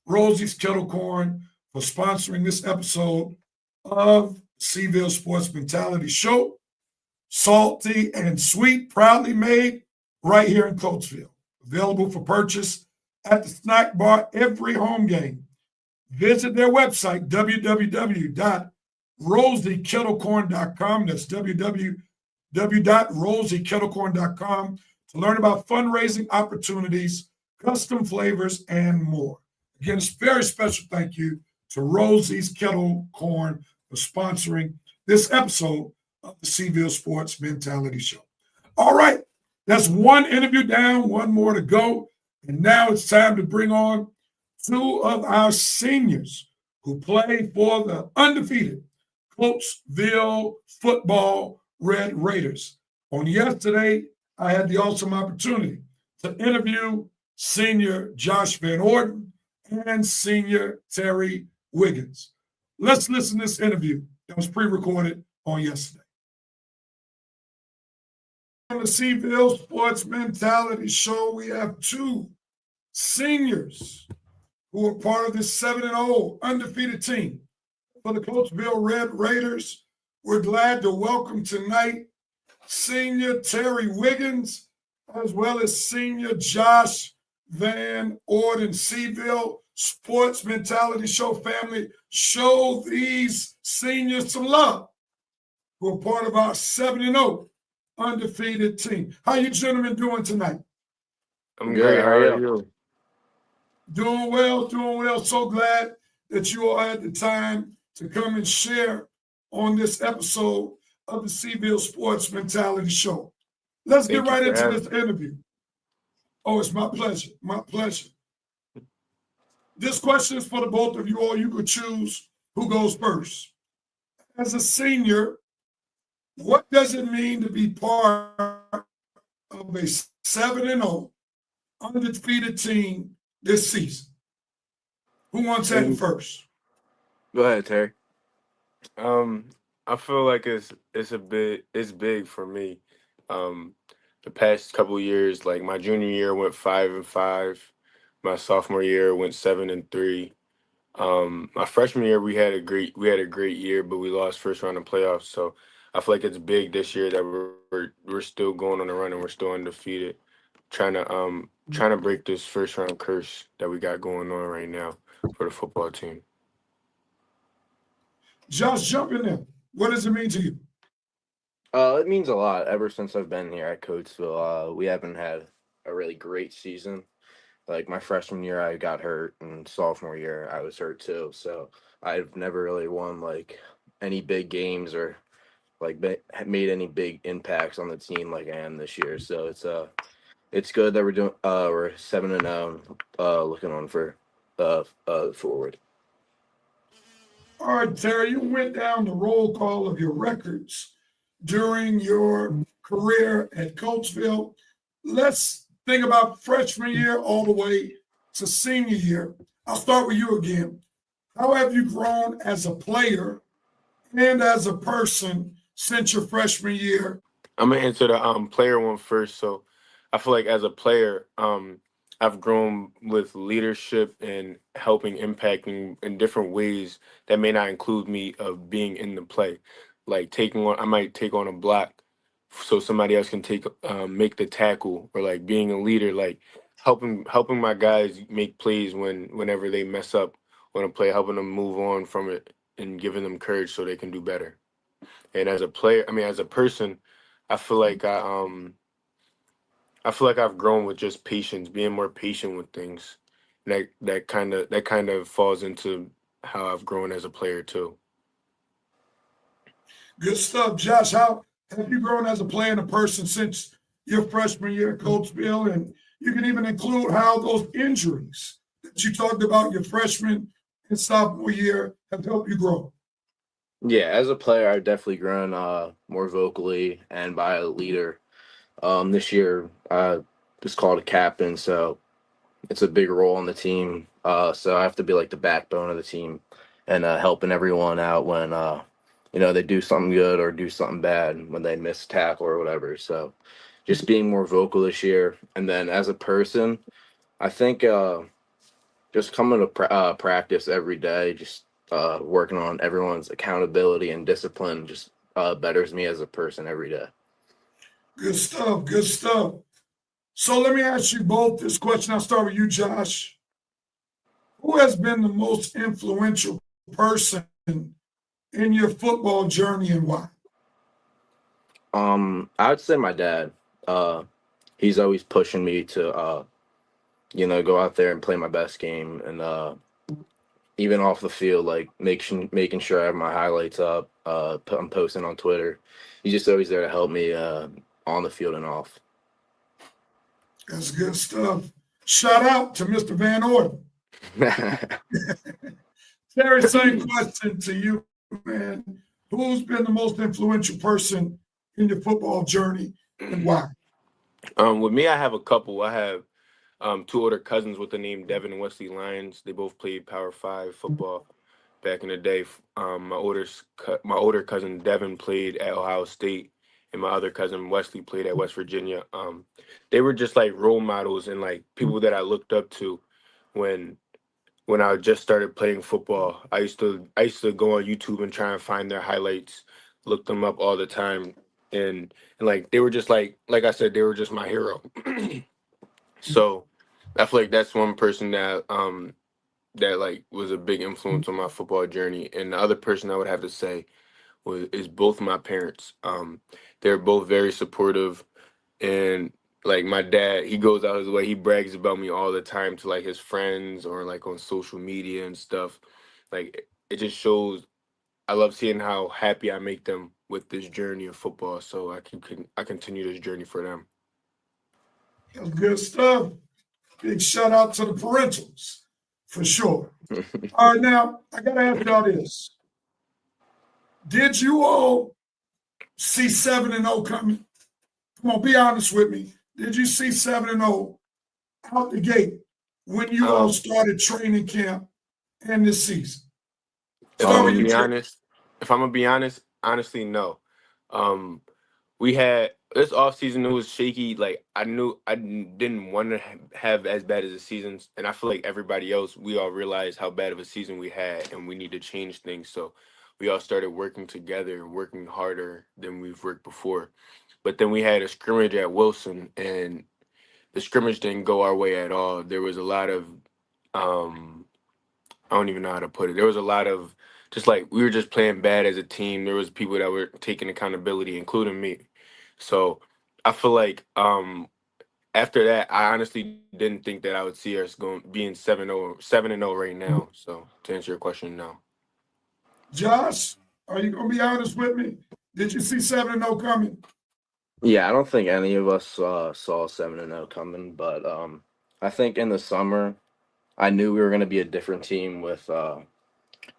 Rosie's Kettle Corn for sponsoring this episode of Seaville Sports Mentality Show. Salty and sweet, proudly made right here in Coatesville. Available for purchase at the snack bar every home game. Visit their website, www.rosiekettlecorn.com. That's www.rosiekettlecorn.com to learn about fundraising opportunities, custom flavors, and more. Again, it's a very special thank you to Rosie's Kettle Corn for sponsoring this episode of the Seaville Sports Mentality Show. All right, that's one interview down, one more to go. And now it's time to bring on two of our seniors who play for the undefeated Coatesville football Red Raiders. On yesterday, I had the awesome opportunity to interview senior Josh VanOrden and senior Terry Wiggins. Let's listen to this interview that was pre-recorded on yesterday. On the Seaville Sports Mentality Show, we have two seniors who are part of this 7-0 undefeated team for the Coatesville Red Raiders. We're glad to welcome tonight senior Terry Wiggins as well as senior Josh VanOrden. Seaville Sports Mentality Show family, show these seniors some love who are part of our 7-0 undefeated team. How you gentlemen doing tonight? I'm great. How are you? Doing well, doing well. So glad that you all had the time to come and share on this episode of the Seaville Sports Mentality Show. Let's get right into this interview. Oh, it's my pleasure. My pleasure. This question is for the both of you all. You could choose who goes first. As a senior, what does it mean to be part of a 7-0 undefeated team this season? Who wants that first? Go ahead, Terry. I feel like it's big for me. The past couple of years, like my junior year went 5-5. My sophomore year went 7-3. My freshman year we had a great year, but we lost first round of playoffs. So I feel like it's big this year that we're still going on the run and we're still undefeated, trying to break this first round curse that we got going on right now for the football team. Josh, jump in there. What does it mean to you? It means a lot. Ever since I've been here at Coatesville, we haven't had a really great season. Like my freshman year, I got hurt, and sophomore year, I was hurt too. So I've never really won like any big games or like made any big impacts on the team like I am this year. So it's good that we're 7-0, looking on for forward. All right, Terry, you went down the roll call of your records during your career at Coatesville. Let's think about freshman year all the way to senior year. I'll start with you again. How have you grown as a player and as a person since your freshman year? I'm gonna answer the player one first. So I feel like as a player, I've grown with leadership and impacting in different ways that may not include me of being in the play. Like I might take on a block so somebody else can make the tackle, or like being a leader, like helping my guys make plays whenever they mess up on a play, helping them move on from it and giving them courage so they can do better. And as a player, as a person, I feel like I've grown with just patience, being more patient with things. And that kind of falls into how I've grown as a player too. Good stuff, Josh. How have you grown as a player and a person since your freshman year at Coatesville? And you can even include how those injuries that you talked about your freshman and sophomore year have helped you grow. Yeah, as a player, I've definitely grown more vocally and by a leader. This year, I was called a captain, so it's a big role on the team. So I have to be like the backbone of the team and helping everyone out when they do something good or do something bad when they miss a tackle or whatever. So just being more vocal this year, and then as a person, I think just coming to practice every day, just working on everyone's accountability and discipline, just betters me as a person every day. Good stuff. Good stuff. So let me ask you both this question. I'll start with you, Josh. Who has been the most influential person in your football journey and why? I would say my dad. He's always pushing me to go out there and play my best game, and even off the field, like making sure I have my highlights up. I'm posting on Twitter. He's just always there to help me on the field and off. That's good stuff. Shout out to Mr. VanOrden. Terry, same question to you, man. Who's been the most influential person in your football journey and why? With me, I have a couple. I have two older cousins with the name Devin and Wesley Lyons. They both played Power 5 football back in the day. My older cousin Devin played at Ohio State, and my other cousin Wesley played at West Virginia. They were just like role models and like people that I looked up to when I just started playing football. I used to go on YouTube and try and find their highlights, look them up all the time, and like they were just like I said, they were just my hero. So I feel like that's one person that like was a big influence on my football journey. And the other person I would have to say is both my parents. They're both very supportive, and like my dad, he goes out his way, he brags about me all the time to like his friends or like on social media and stuff. Like it just shows I love seeing how happy I make them with this journey of football, so I continue this journey for them. That's good stuff. Big shout out to the parentals, for sure. All right, now, I got to ask y'all this. Did you all see 7-0 coming? Come on, be honest with me. Did you see 7-0 out the gate when you all started training camp and this season? If I'm gonna be honest, honestly, no. We had this offseason, it was shaky. Like I knew I didn't want to have as bad as a season, and I feel like everybody else, we all realized how bad of a season we had, and we need to change things. So we all started working together and working harder than we've worked before. But then we had a scrimmage at Wilson, and the scrimmage didn't go our way at all. There was a lot of I don't even know how to put it. There was a lot of just like we were just playing bad as a team. There was people that were taking accountability, including me. So I feel like after that, I honestly didn't think that I would see us being 7-0 right now. So to answer your question, no. Josh, are you going to be honest with me? Did you see 7-0 coming? Yeah, I don't think any of us saw 7-0 coming, but I think in the summer, I knew we were going to be a different team with,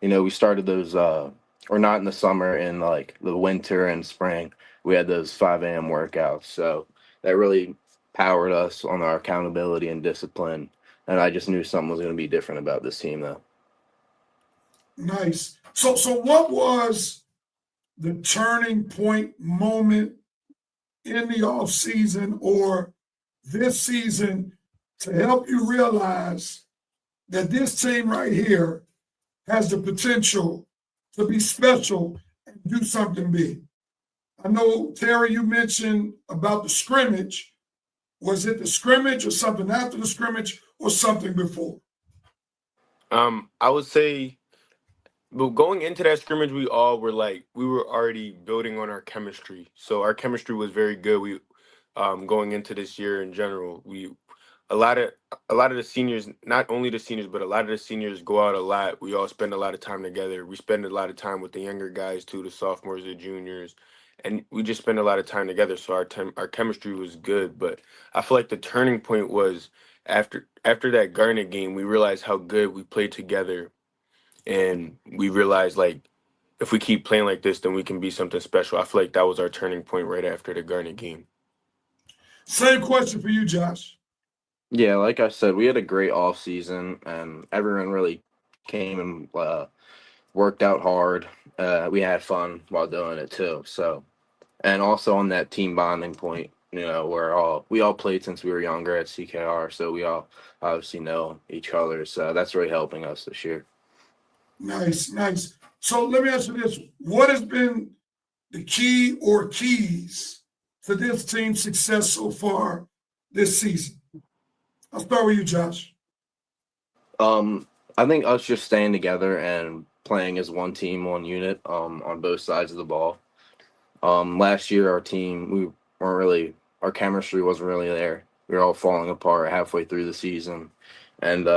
we started those, or not in the summer, in like the winter and spring, we had those 5 a.m. workouts. So that really powered us on our accountability and discipline. And I just knew something was going to be different about this team, though. Nice. So what was the turning point moment in the off season or this season to help you realize that this team right here has the potential to be special and do something big? I know, Terry, you mentioned about the scrimmage. Was it the scrimmage or something after the scrimmage or something before? I would say, but going into that scrimmage, we were already building on our chemistry. So our chemistry was very good. We going into this year in general, a lot of the seniors, not only the seniors, but a lot of the seniors go out a lot. We all spend a lot of time together. We spend a lot of time with the younger guys too, the sophomores, the juniors, and we just spent a lot of time together. So our chemistry was good. But I feel like the turning point was after that Garnet game. We realized how good we played together, and we realized like if we keep playing like this, then we can be something special. I feel like that was our turning point right after the Garnet game. Same question for you, Josh. Yeah, like I said, we had a great off season, and everyone really came and worked out hard. We had fun while doing it too. So, and also on that team bonding point, we all played since we were younger at CKR, so we all obviously know each other. So that's really helping us this year. Nice, nice. So let me ask you this. What has been the key or keys to this team's success so far this season? I'll start with you, Josh. I think us just staying together and playing as one team, one unit, on both sides of the ball. Last year our chemistry wasn't really there. We were all falling apart halfway through the season, and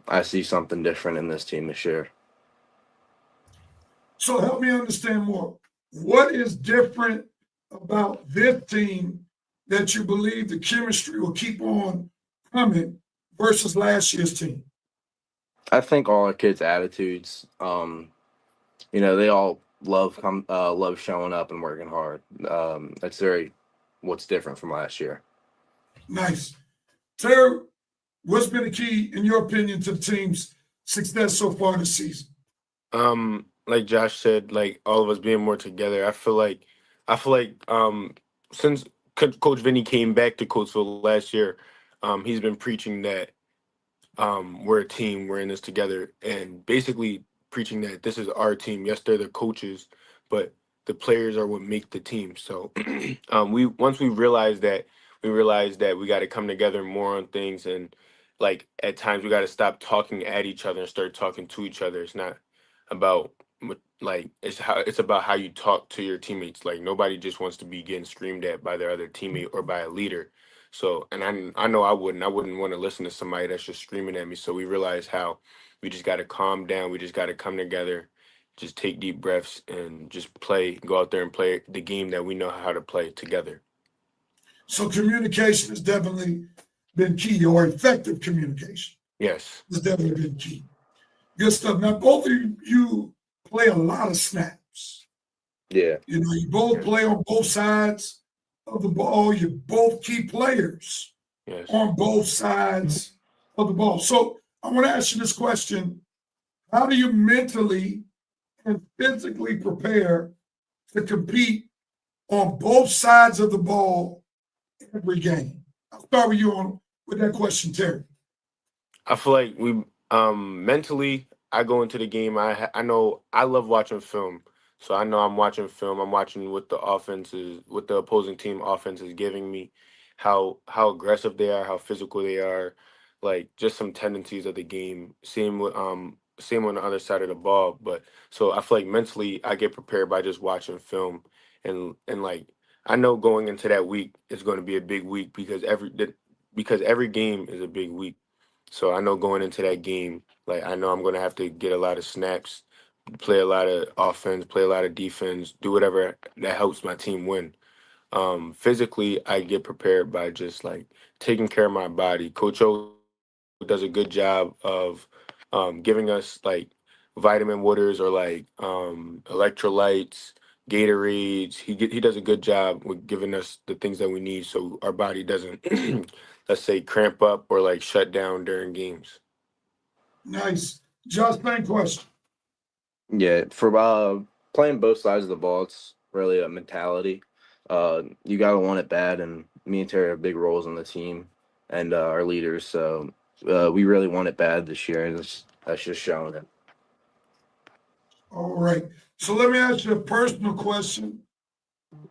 I see something different in this team this year. So help me understand more. What is different about this team that you believe the chemistry will keep on coming versus last year's team? I think all our kids' attitudes, they all love showing up and working hard. That's what's different from last year. Nice. Terry, what's been the key, in your opinion, to the team's success so far this season? Like Josh said, like all of us being more together. I feel like since Coach Vinny came back to Coatesville last year, he's been preaching that we're a team, we're in this together, and basically preaching that this is our team. Yes, they're the coaches, but the players are what make the team. So once we realized that, we got to come together more on things, and like at times we got to stop talking at each other and start talking to each other. It's not about it's about how you talk to your teammates. Like nobody just wants to be getting screamed at by their other teammate or by a leader. So, and I know I wouldn't want to listen to somebody that's just screaming at me. So we realized how we just got to calm down. We just got to come together, just take deep breaths and just go out there and play the game that we know how to play together. So communication has definitely been key, or effective communication Yes. has definitely been key. Good stuff. Now, both of you play a lot of snaps. Yeah. You both play on both sides of the ball. You're both key players Yes. on both sides of the ball. So I want to ask you this question. How do you mentally and physically prepare to compete on both sides of the ball every game? I'll start with you with that question, Terry. I feel like we mentally, I go into the game. I know I love watching film, so I know I'm watching film. I'm watching what the opposing team offense is giving me, how aggressive they are, how physical they are, like just some tendencies of the game. Same on the other side of the ball. But so I feel like mentally I get prepared by just watching film, and like I know going into that week is going to be a big week because every game is a big week. So I know going into that game, like I know I'm going to have to get a lot of snaps, play a lot of offense, play a lot of defense, do whatever that helps my team win. Physically, I get prepared by just like taking care of my body. Coach O does a good job of giving us like vitamin waters or like electrolytes, Gatorades. He does a good job with giving us the things that we need so our body doesn't let's say cramp up or like shut down during games. Nice. Just same question. Yeah, for playing both sides of the ball, it's really a mentality. You gotta want it bad, and me and Terry have big roles on the team and our leaders. So we really want it bad this year, and that's just showing it. All right. So let me ask you a personal question.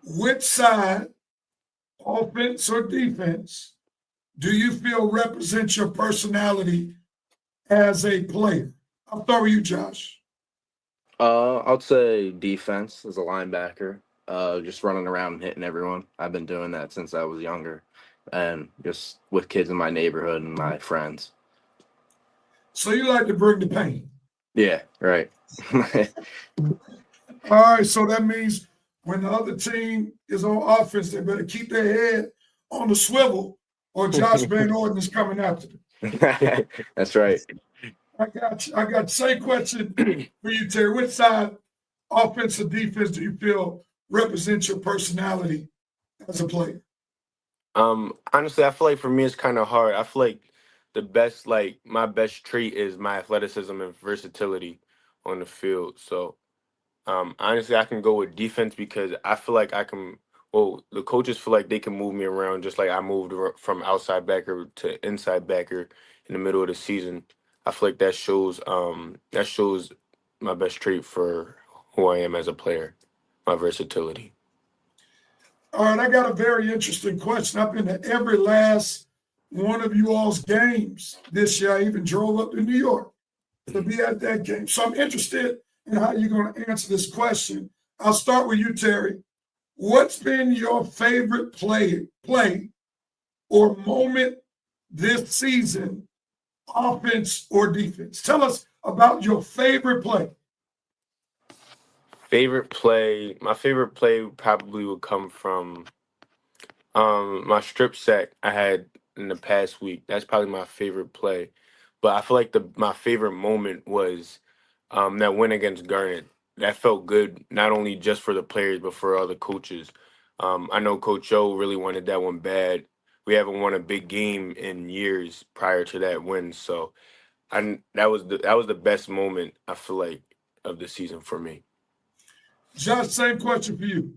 Which side, offense or defense, do you feel represents your personality as a player? I'll start with you, Josh. I'd say defense as a linebacker, just running around and hitting everyone. I've been doing that since I was younger, and just with kids in my neighborhood and my friends. So you like to bring the pain. Yeah, right. All right. So that means when the other team is on offense, they better keep their head on the swivel or Josh VanOrden is coming after them. That's right. I got you. I got the same question for you, Terry. Which side, offense or defense, do you feel represents your personality as a player? Honestly, I feel like for me it's kind of hard. I feel like my best trait is my athleticism and versatility on the field. So honestly, I can go with defense because I feel like I can. Well, the coaches feel like they can move me around just like I moved from outside backer to inside backer in the middle of the season. I feel like that shows my best trait for who I am as a player, my versatility. All right, I got a very interesting question. I've been to every last one of you all's games this year. I even drove up to New York to be at that game. So I'm interested in how you're going to answer this question. I'll start with you, Terry. What's been your favorite play or moment this season, offense or defense? Tell us about your favorite play. My favorite play probably would come from my strip sack I had in the past week. That's probably my favorite play. But I feel like my favorite moment was that win against Garnet. That felt good, not only just for the players, but for other coaches. I know Coach O really wanted that one bad. We haven't won a big game in years prior to that win, so that was the best moment I feel like of the season for me. Josh, same question for you.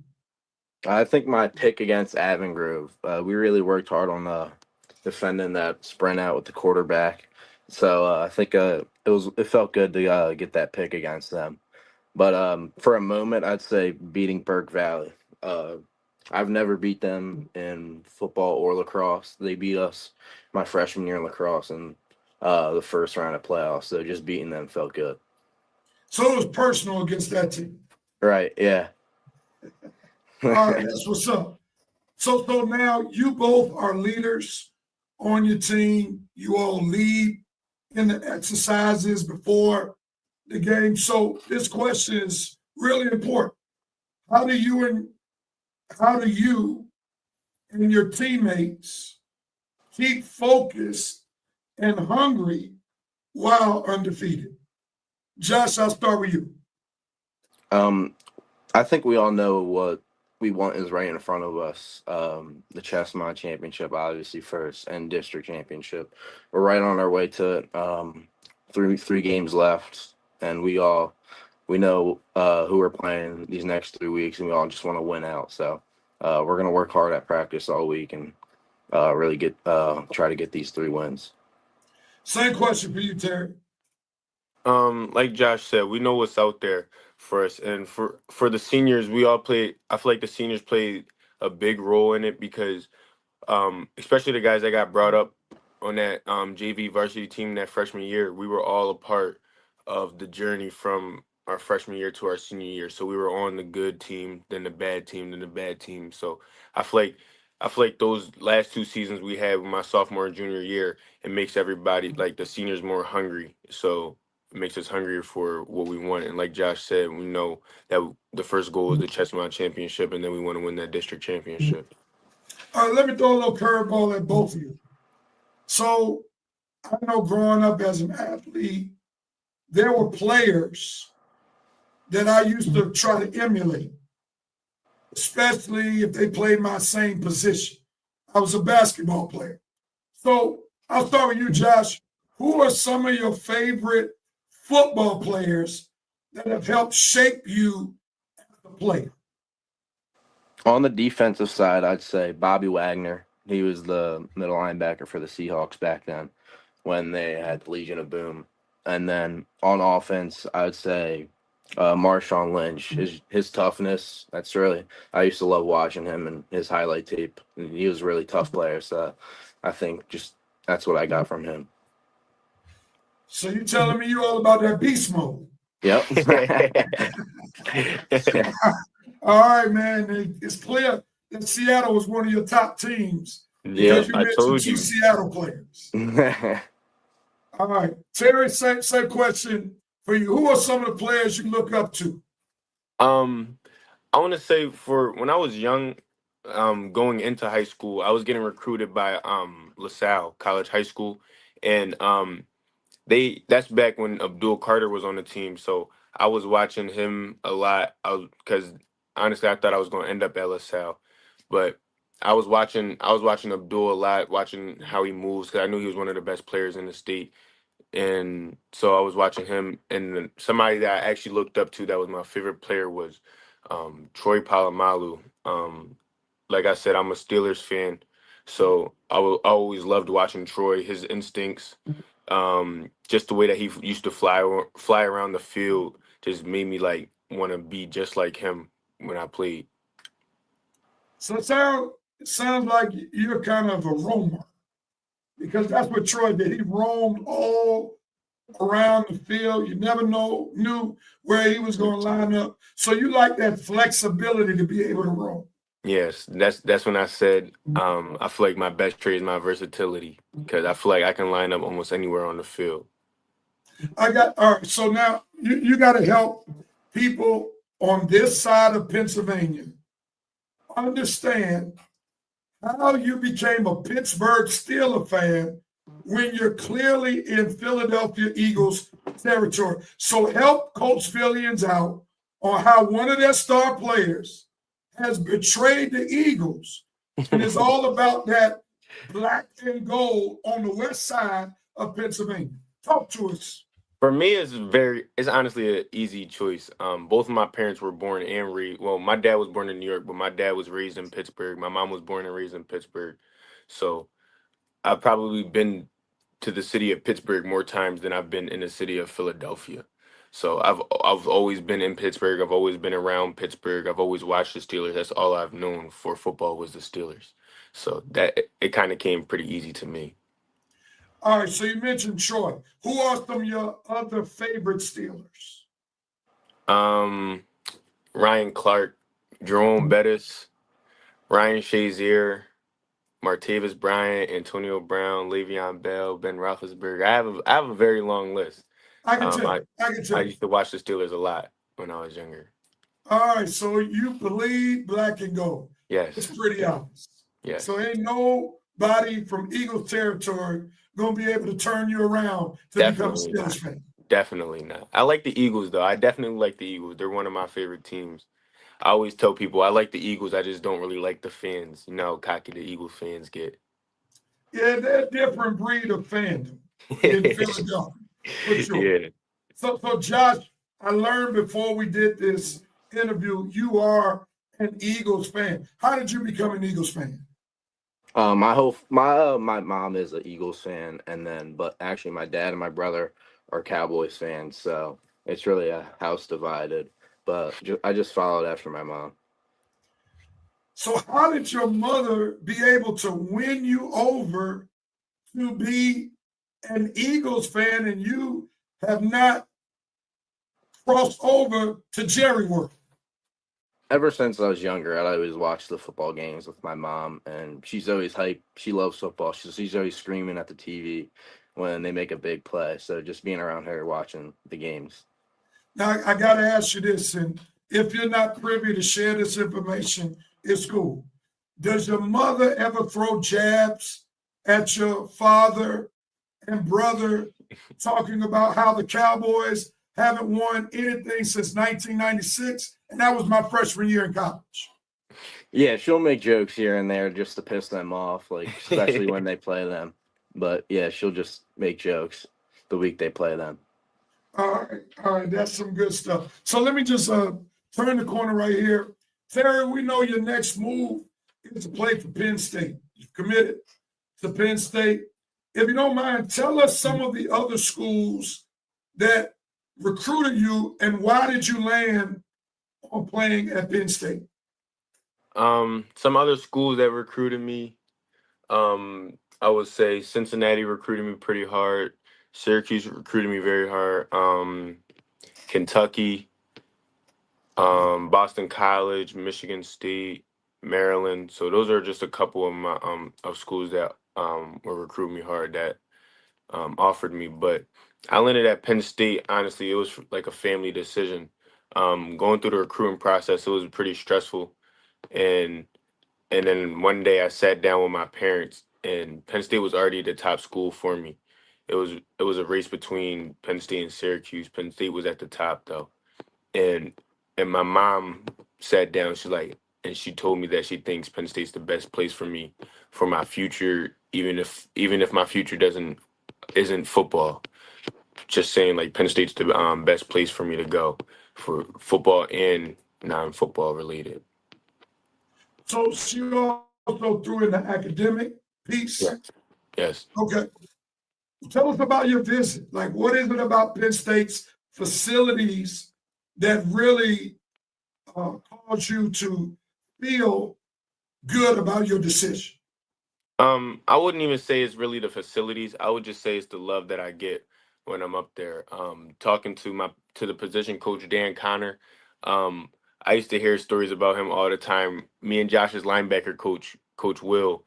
I think my pick against Avengrove, we really worked hard on defending that sprint out with the quarterback. So I think it felt good to get that pick against them. But for a moment, I'd say beating Burke Valley. I've never beat them in football or lacrosse. They beat us my freshman year in lacrosse in the first round of playoffs. So just beating them felt good. So it was personal against that team. Right, yeah. All right, that's what's up. So now you both are leaders on your team. You all lead in the exercises before the game. So this question is really important. How do you and your teammates keep focused and hungry while undefeated? Josh, I'll start with you. I think we all know what we want is right in front of us. The Chestnut Championship, obviously, first, and District Championship. We're right on our way to it. Three games left, and we know who we're playing these next 3 weeks, and we all just want to win out. So we're gonna work hard at practice all week and really try to get these 3 wins. Same question for you, Terry. Like Josh said, we know what's out there for us, and for the seniors, I feel like the seniors played a big role in it because, especially the guys that got brought up on that JV varsity team that freshman year, we were all a part of the journey from our freshman year to our senior year. So we were on the good team, then the bad team, then the bad team. So I feel like those last 2 seasons we had with my sophomore and junior year, it makes everybody, like the seniors, more hungry. So it makes us hungrier for what we want. And like Josh said, we know that the first goal is the Chestnut Championship, and then we want to win that district championship. All right, let me throw a little curveball at both of you. So I know growing up as an athlete, there were players that I used to try to emulate, especially if they played my same position. I was a basketball player. So I'll start with you, Josh. Who are some of your favorite football players that have helped shape you as a player? On the defensive side, I'd say Bobby Wagner. He was the middle linebacker for the Seahawks back then when they had Legion of Boom. And then on offense, I'd say Marshawn Lynch. His toughness, I used to love watching him and his highlight tape. He was a really tough player. So I think just that's what I got from him. So you telling me you all about that beast mode? Yep. All right, man. It's clear that Seattle was one of your top teams. Yeah, You I mentioned told 2 you. Seattle players. All right. Terry, same question for you. Who are some of the players you look up to? I want to say for when I was young, going into high school, I was getting recruited by LaSalle College High School, and that's back when Abdul Carter was on the team. So I was watching him a lot. Because honestly, I thought I was going to end up at LaSalle, but I was watching Abdul a lot, watching how he moves because I knew he was one of the best players in the state. And so I was watching him, and then somebody that I actually looked up to that was my favorite player was Troy Polamalu. Like I said, I'm a Steelers fan, so I always loved watching Troy. His instincts, just the way that he used to fly around the field, just made me like want to be just like him when I played. So it sounds like you're kind of a roamer because that's what Troy did. He roamed all around the field. You never knew where he was going to line up. So you like that flexibility to be able to roam. Yes, that's when I said I feel like my best trait is my versatility because I feel like I can line up almost anywhere on the field. All right. So now you got to help people on this side of Pennsylvania understand how you became a Pittsburgh Steelers fan when you're clearly in Philadelphia Eagles territory. So help Coatesvillians out on how one of their star players has betrayed the Eagles and it's all about that black and gold on the west side of Pennsylvania. Talk to us. For me, it's honestly an easy choice. Both of my parents were born and raised. Well, my dad was born in New York, but my dad was raised in Pittsburgh. My mom was born and raised in Pittsburgh. So I've probably been to the city of Pittsburgh more times than I've been in the city of Philadelphia. So I've always been in Pittsburgh. I've always been around Pittsburgh. I've always watched the Steelers. That's all I've known for football was the Steelers. So that it kind of came pretty easy to me. All right, so you mentioned Troy. Who are some of your other favorite Steelers? Um, Ryan Clark, Jerome Bettis, Ryan Shazier, Martavis Bryant, Antonio Brown, Le'Veon Bell, Ben Roethlisberger. I have a very long list. I can Um, tell I you. I can I tell you. used to watch the Steelers a lot when I was younger. All right, so you bleed black and gold. It's Yes, pretty yes, obvious. So yes. ain't nobody from Eagles territory gonna be able to turn you around to become a Definitely Steelers not. fan. Definitely not. I like the Eagles though. I definitely like the Eagles. They're one of my favorite teams. I always tell people I like the Eagles. I just don't really like the fans. You know how cocky the Eagles fans get. Yeah, they're a different breed of fandom in Philadelphia, for sure. Yeah, So Josh, I learned before we did this interview, you are an Eagles fan. How did you become an Eagles fan? My mom is an Eagles fan, and then but actually my dad and my brother are Cowboys fans, so it's really a house divided. But I just followed after my mom. So how did your mother be able to win you over to be an Eagles fan and you have not crossed over to Jerry world? Ever since I was younger, I'd always watch the football games with my mom, and she's always hyped. She loves football. She's always screaming at the TV when they make a big play. So just being around her watching the games. Now I got to ask you this, and if you're not privy to share this information, it's cool. Does your mother ever throw jabs at your father and brother talking about how the Cowboys haven't won anything since 1996? And that was my freshman year in college. Yeah, she'll make jokes here and there just to piss them off, like especially when they play them. But yeah, she'll just make jokes the week they play them. All right, that's some good stuff. So let me just turn the corner right here. Terry, we know your next move is to play for Penn State. You've committed to Penn State. If you don't mind, tell us some of the other schools that recruited you and why did you land on playing at Penn State? Some other schools that recruited me. I would say Cincinnati recruited me pretty hard. Syracuse recruited me very hard. Kentucky, Boston College, Michigan State, Maryland. So those are just a couple of my of schools that were recruiting me hard that offered me. But I landed at Penn State. Honestly, it was like a family decision. Going through the recruiting process, it was pretty stressful. And and then one day I sat down with my parents, and Penn State was already the top school for me. It was a race between Penn State and Syracuse. Penn State was at the top though, and and my mom sat down. And she told me that she thinks Penn State's the best place for me for my future, even if my future doesn't isn't football. Just saying, like Penn State's the best place for me to go for football and non-football related. So she also threw in the academic piece. Yes. Yes. Okay. Tell us about your visit. Like, what is it about Penn State's facilities that really caused you to feel good about your decision? I wouldn't even say it's really the facilities. I would just say it's the love that I get when I'm up there. Talking to the position coach Dan Connor. Um, I used to hear stories about him all the time. Me and Josh's linebacker coach, Coach Will,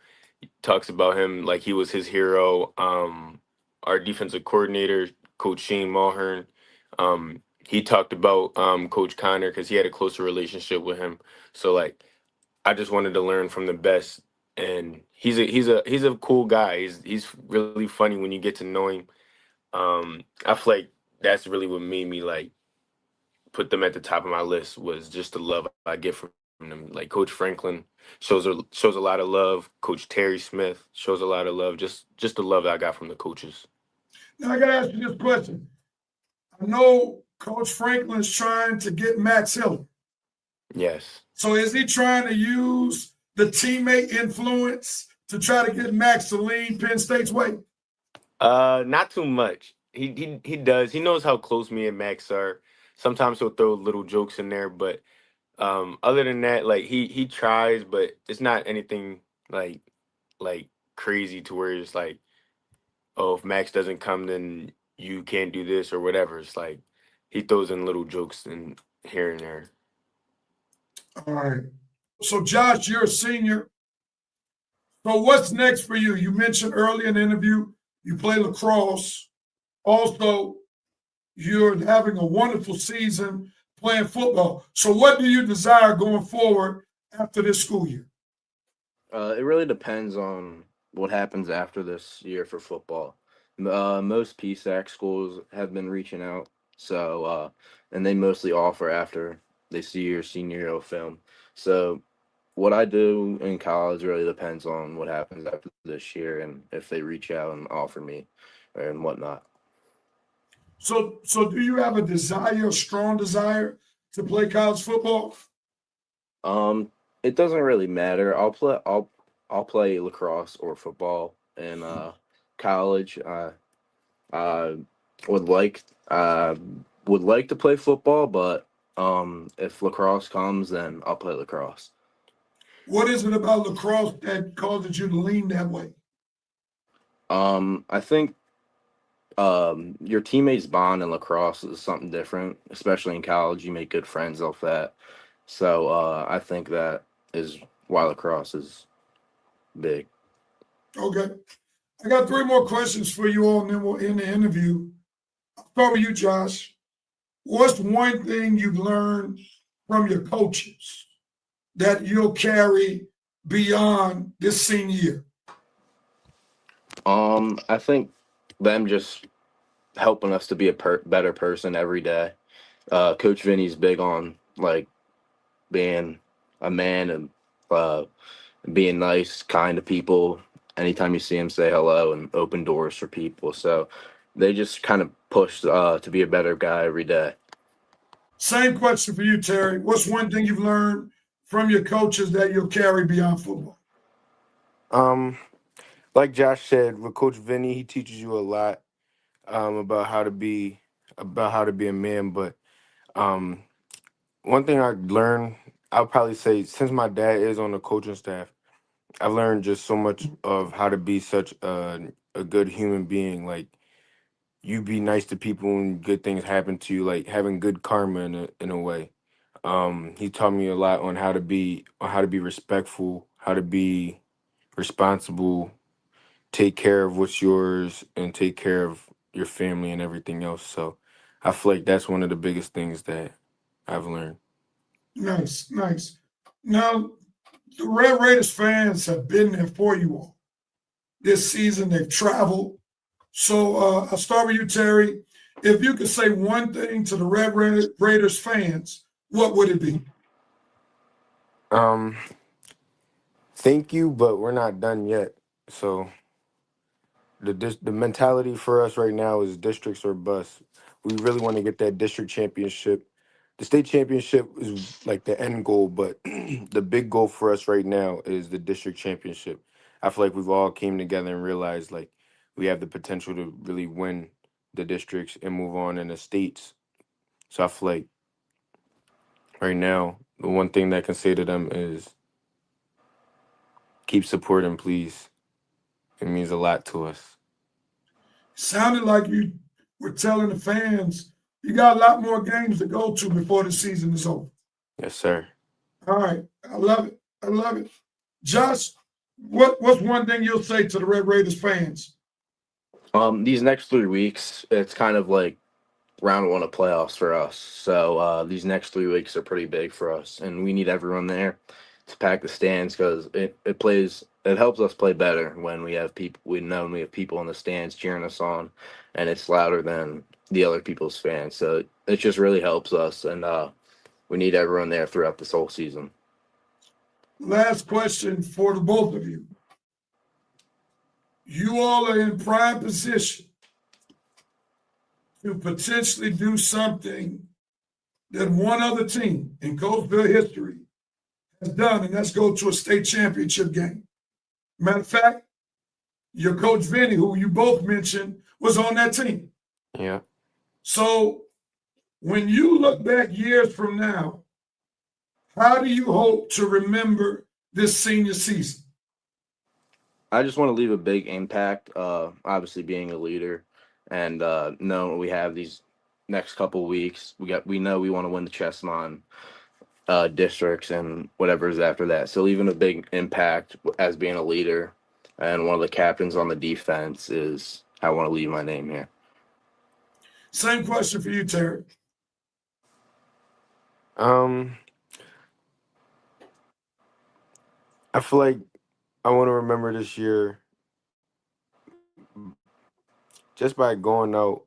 talks about him like he was his hero. Our defensive coordinator, Coach Shane Mulhern, he talked about Coach Connor because he had a closer relationship with him. So like I just wanted to learn from the best, and he's a cool guy. He's really funny when you get to know him. I feel like that's really what made me like put them at the top of my list was just the love I get from them. Like Coach Franklin shows a lot of love. Coach Terry Smith shows a lot of love. Just the love that I got from the coaches. Now I gotta ask you this question. I know Coach Franklin's trying to get Max Hill. Yes. So is he trying to use the teammate influence to try to get Max to lean Penn State's way? Not too much. He does. He knows how close me and Max are. Sometimes he'll throw little jokes in there, but other than that, like he tries, but it's not anything like like crazy to where it's like, oh, if Max doesn't come, then you can't do this or whatever. It's like he throws in little jokes and here and there. All right. So Josh, you're a senior. So what's next for you? You mentioned earlier in the interview you play lacrosse. Also, you're having a wonderful season playing football. So what do you desire going forward after this school year? It really depends on what happens after this year for football. Most PSAC schools have been reaching out, so and they mostly offer after they see your senior year film. So what I do in college really depends on what happens after this year and if they reach out and offer me and whatnot. So do you have a strong desire to play college football? It doesn't really matter. I'll play lacrosse or football in college. I would like uh would like to play football, but if lacrosse comes, then I'll play lacrosse. What is it about lacrosse that causes you to lean that way? I think your teammates bond in lacrosse is something different, especially in college. You make good friends off that. So I think that is why lacrosse is big. Okay. I got three more questions for you all, and then we'll end the interview. I'll start with you, Josh. What's one thing you've learned from your coaches that you'll carry beyond this senior year? I think them just helping us to be a better person every day. Coach Vinny's big on like being a man and uh, being nice, kind to people. Anytime you see him, say hello and open doors for people. So they just kind of push to be a better guy every day. Same question for you, Terry. What's one thing you've learned from your coaches that you'll carry beyond football? Like Josh said, with Coach Vinny, he teaches you a lot about how to be a man. But um, one thing I learned, I'll probably say, since my dad is on the coaching staff, I've learned just so much of how to be such a good human being. Like you be nice to people when good things happen to you, like having good karma in a way. He taught me a lot on how to be respectful, how to be responsible, take care of what's yours, and take care of your family and everything else. So I feel like that's one of the biggest things that I've learned. Nice, nice. Now, the Red Raiders fans have been there for you all this season. They've traveled. So I'll start with you, Terry. If you could say one thing to the Raiders fans, what would it be? Um, Thank you, but we're not done yet. So the mentality for us right now is districts or bust. We really want to get that district championship. The state championship is like the end goal, but the big goal for us right now is the district championship. I feel like we've all came together and realized like we have the potential to really win the districts and move on in the states. So I feel like right now the one thing that I can say to them is keep supporting, please. It means a lot to us. Sounded like you were telling the fans you got a lot more games to go to before the season is over. Yes, sir. All right. I love it. I love it. Josh, what's one thing you'll say to the Red Raiders fans? These next 3 weeks, it's kind of like round one of playoffs for us. So these next 3 weeks are pretty big for us, and we need everyone there to pack the stands because it helps us play better when we have people we have people in the stands cheering us on, and it's louder than the other people's fans. So it just really helps us, and we need everyone there throughout this whole season. Last question for the both of you. You all are in prime position to potentially do something that one other team in Coatesville history has done, and that's go to a state championship game. Matter of fact, your coach Vinny, who you both mentioned, was on that team. Yeah. So when you look back years from now, how do you hope to remember this senior season? I just want to leave a big impact. Obviously, being a leader, and knowing we have these next couple weeks, we know we want to win the Chessmon districts and whatever is after that. So leaving a big impact as being a leader and one of the captains on the defense is I want to leave my name here. Same question for you, Terry. Um, I feel like I want to remember this year just by going out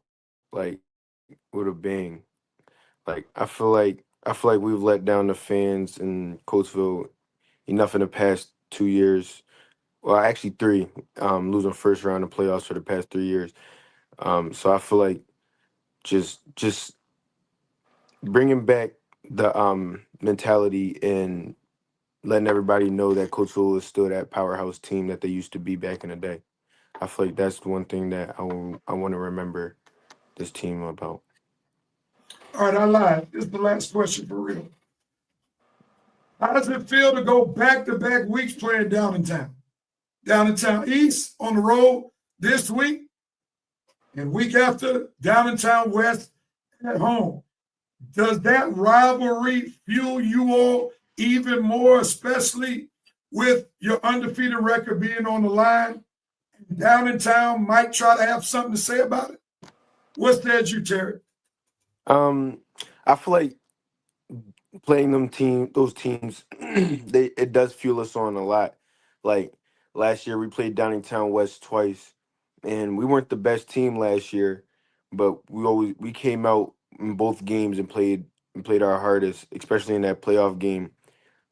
like with a bang. Like I feel like we've let down the fans in Coatesville enough in the past 2 years. Well, actually three. Losing first round of playoffs for the past 3 years. So I feel like just bringing back the mentality and letting everybody know that Coatesville is still that powerhouse team that they used to be back in the day. I feel like that's the one thing that I want to remember this team about. All right, I lied. This is the last question for real. How does it feel to go back-to-back weeks playing Downtown? Downtown East on the road this week, and week after Downtown West at home. Does that rivalry fuel you all even more, especially with your undefeated record being on the line? Downtown might try to have something to say about it. What said you, Terry? I feel like playing those teams, it does fuel us on a lot. Like last year, we played Downingtown West twice, and we weren't the best team last year, but we came out in both games and played our hardest, especially in that playoff game.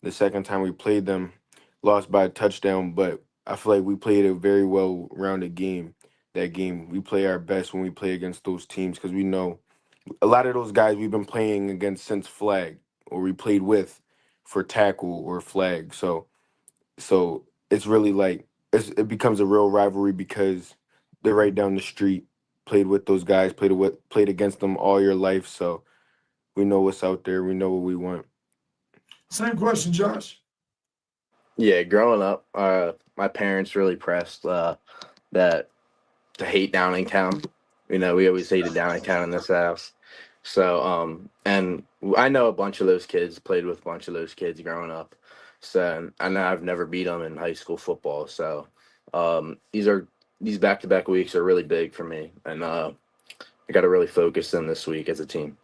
The second time we played them, lost by a touchdown, but I feel like we played a very well-rounded game. That game, we play our best when we play against those teams because we know a lot of those guys we've been playing against since flag or we played with for tackle or flag. So it's really like it becomes a real rivalry because they're right down the street. Played with those guys, played against them all your life. So we know what's out there. We know what we want. Same question, Josh. Yeah, growing up, my parents really pressed that to hate Downingtown. We always hated Downingtown in this house. So, and I know a bunch of those kids, played with a bunch of those kids growing up. So, and I've never beat them in high school football. So, these back-to-back weeks are really big for me, and I got to really focus in this week as a team.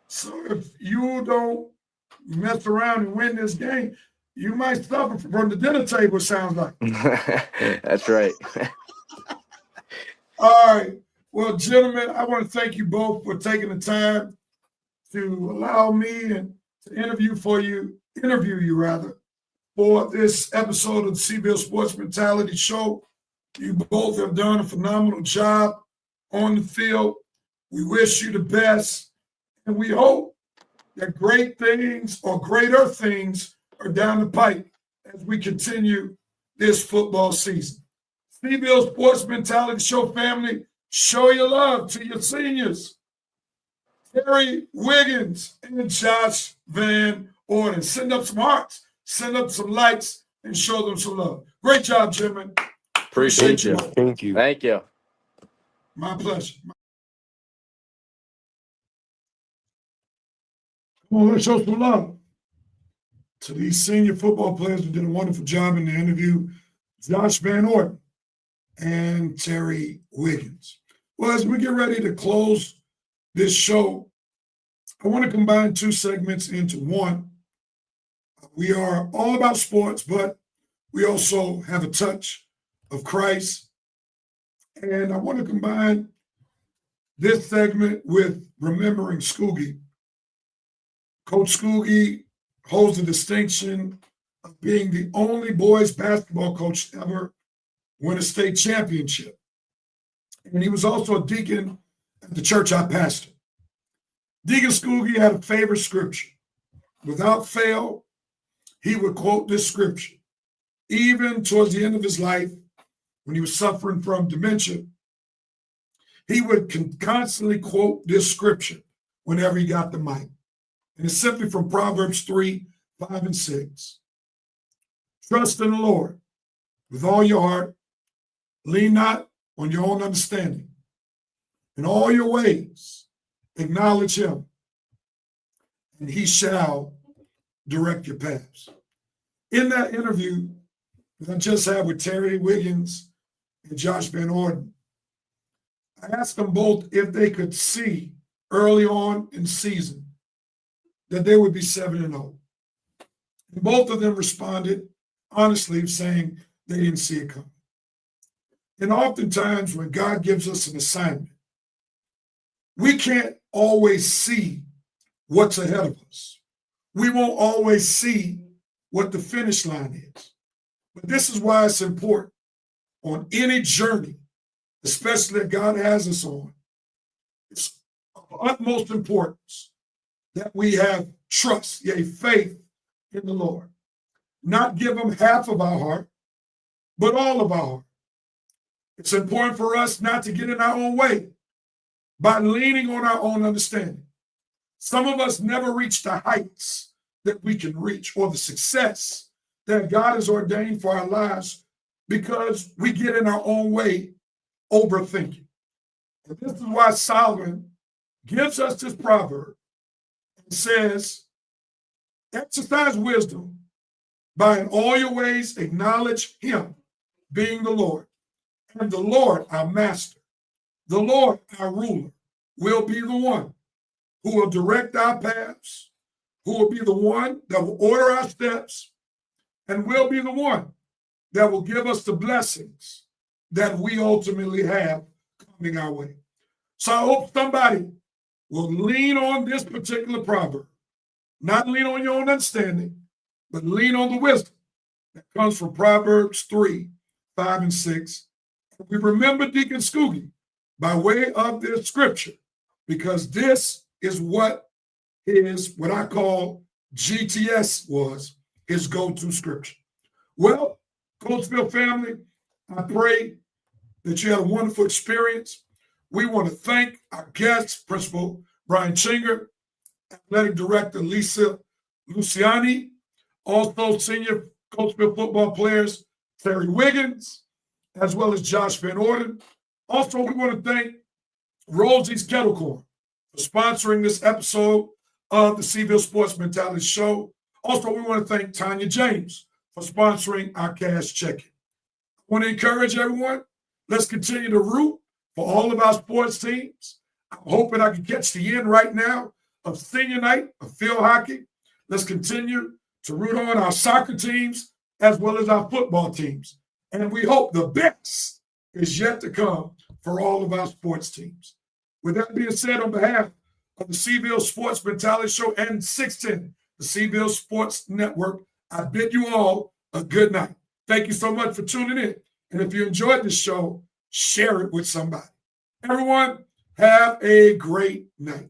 So if you don't mess around and win this game, you might suffer from the dinner table, it sounds like. That's right. All right. Well, gentlemen, I want to thank you both for taking the time to allow me and to interview you rather, for this episode of the CBL Sports Mentality Show. You both have done a phenomenal job on the field. We wish you the best, and we hope that great things or greater things are down the pipe as we continue this football season. CBL Sports Mentality Show family, show your love to your seniors, Terry Wiggins and Josh VanOrden. Send up some hearts, send up some likes, and show them some love. Great job, gentlemen. Appreciate you. both. Thank you. Thank you. My pleasure. Come on, let's show some love to these senior football players who did a wonderful job in the interview, Josh VanOrden and Terry Wiggins. Well, as we get ready to close this show, I want to combine two segments into one. We are all about sports, but we also have a touch of Christ. And I want to combine this segment with remembering Scoogie. Coach Scoogie holds the distinction of being the only boys basketball coach to ever win a state championship. And he was also a deacon at the church I pastored. Deacon Scoogie had a favorite scripture. Without fail, he would quote this scripture. Even towards the end of his life, when he was suffering from dementia, he would constantly quote this scripture whenever he got the mic. And it's simply from Proverbs 3, 5, and 6. Trust in the Lord with all your heart. Lean not on your own understanding. In all your ways, acknowledge him, and he shall direct your paths. In that interview that I just had with Terry Wiggins and Josh VanOrden, I asked them both if they could see early on in the season that they would be 7-0. And both of them responded honestly, saying they didn't see it coming. And oftentimes when God gives us an assignment, we can't always see what's ahead of us. We won't always see what the finish line is. But this is why it's important on any journey, especially that God has us on. It's of utmost importance that we have trust, yea, faith in the Lord. Not give him half of our heart, but all of our heart. It's important for us not to get in our own way by leaning on our own understanding. Some of us never reach the heights that we can reach or the success that God has ordained for our lives because we get in our own way, overthinking. And this is why Solomon gives us this proverb and says, exercise wisdom by in all your ways acknowledge him, being the Lord. And the Lord, our master, the Lord, our ruler, will be the one who will direct our paths, who will be the one that will order our steps, and will be the one that will give us the blessings that we ultimately have coming our way. So I hope somebody will lean on this particular proverb, not lean on your own understanding, but lean on the wisdom that comes from Proverbs 3, 5, and 6. We remember Deacon Scoogie by way of this scripture, because this is what I call GTS was, his go-to scripture. Well, Coatesville family, I pray that you had a wonderful experience. We want to thank our guests, Principal Brian Chenger, Athletic Director Lisa Luciani, also senior Coatesville football players Terry Wiggins, as well as Josh VanOrden. Also, we want to thank Rosie's Kettle Corn for sponsoring this episode of the CBL Sports Mentality Show. Also, we want to thank Tanya James for sponsoring our cash check-in. I want to encourage everyone, let's continue to root for all of our sports teams. I'm hoping I can catch the end right now of senior night of field hockey. Let's continue to root on our soccer teams as well as our football teams. And we hope the best is yet to come for all of our sports teams. With that being said, on behalf of the Seville Sports Mentality Show and 610, the Seville Sports Network, I bid you all a good night. Thank you so much for tuning in. And if you enjoyed this show, share it with somebody. Everyone, have a great night.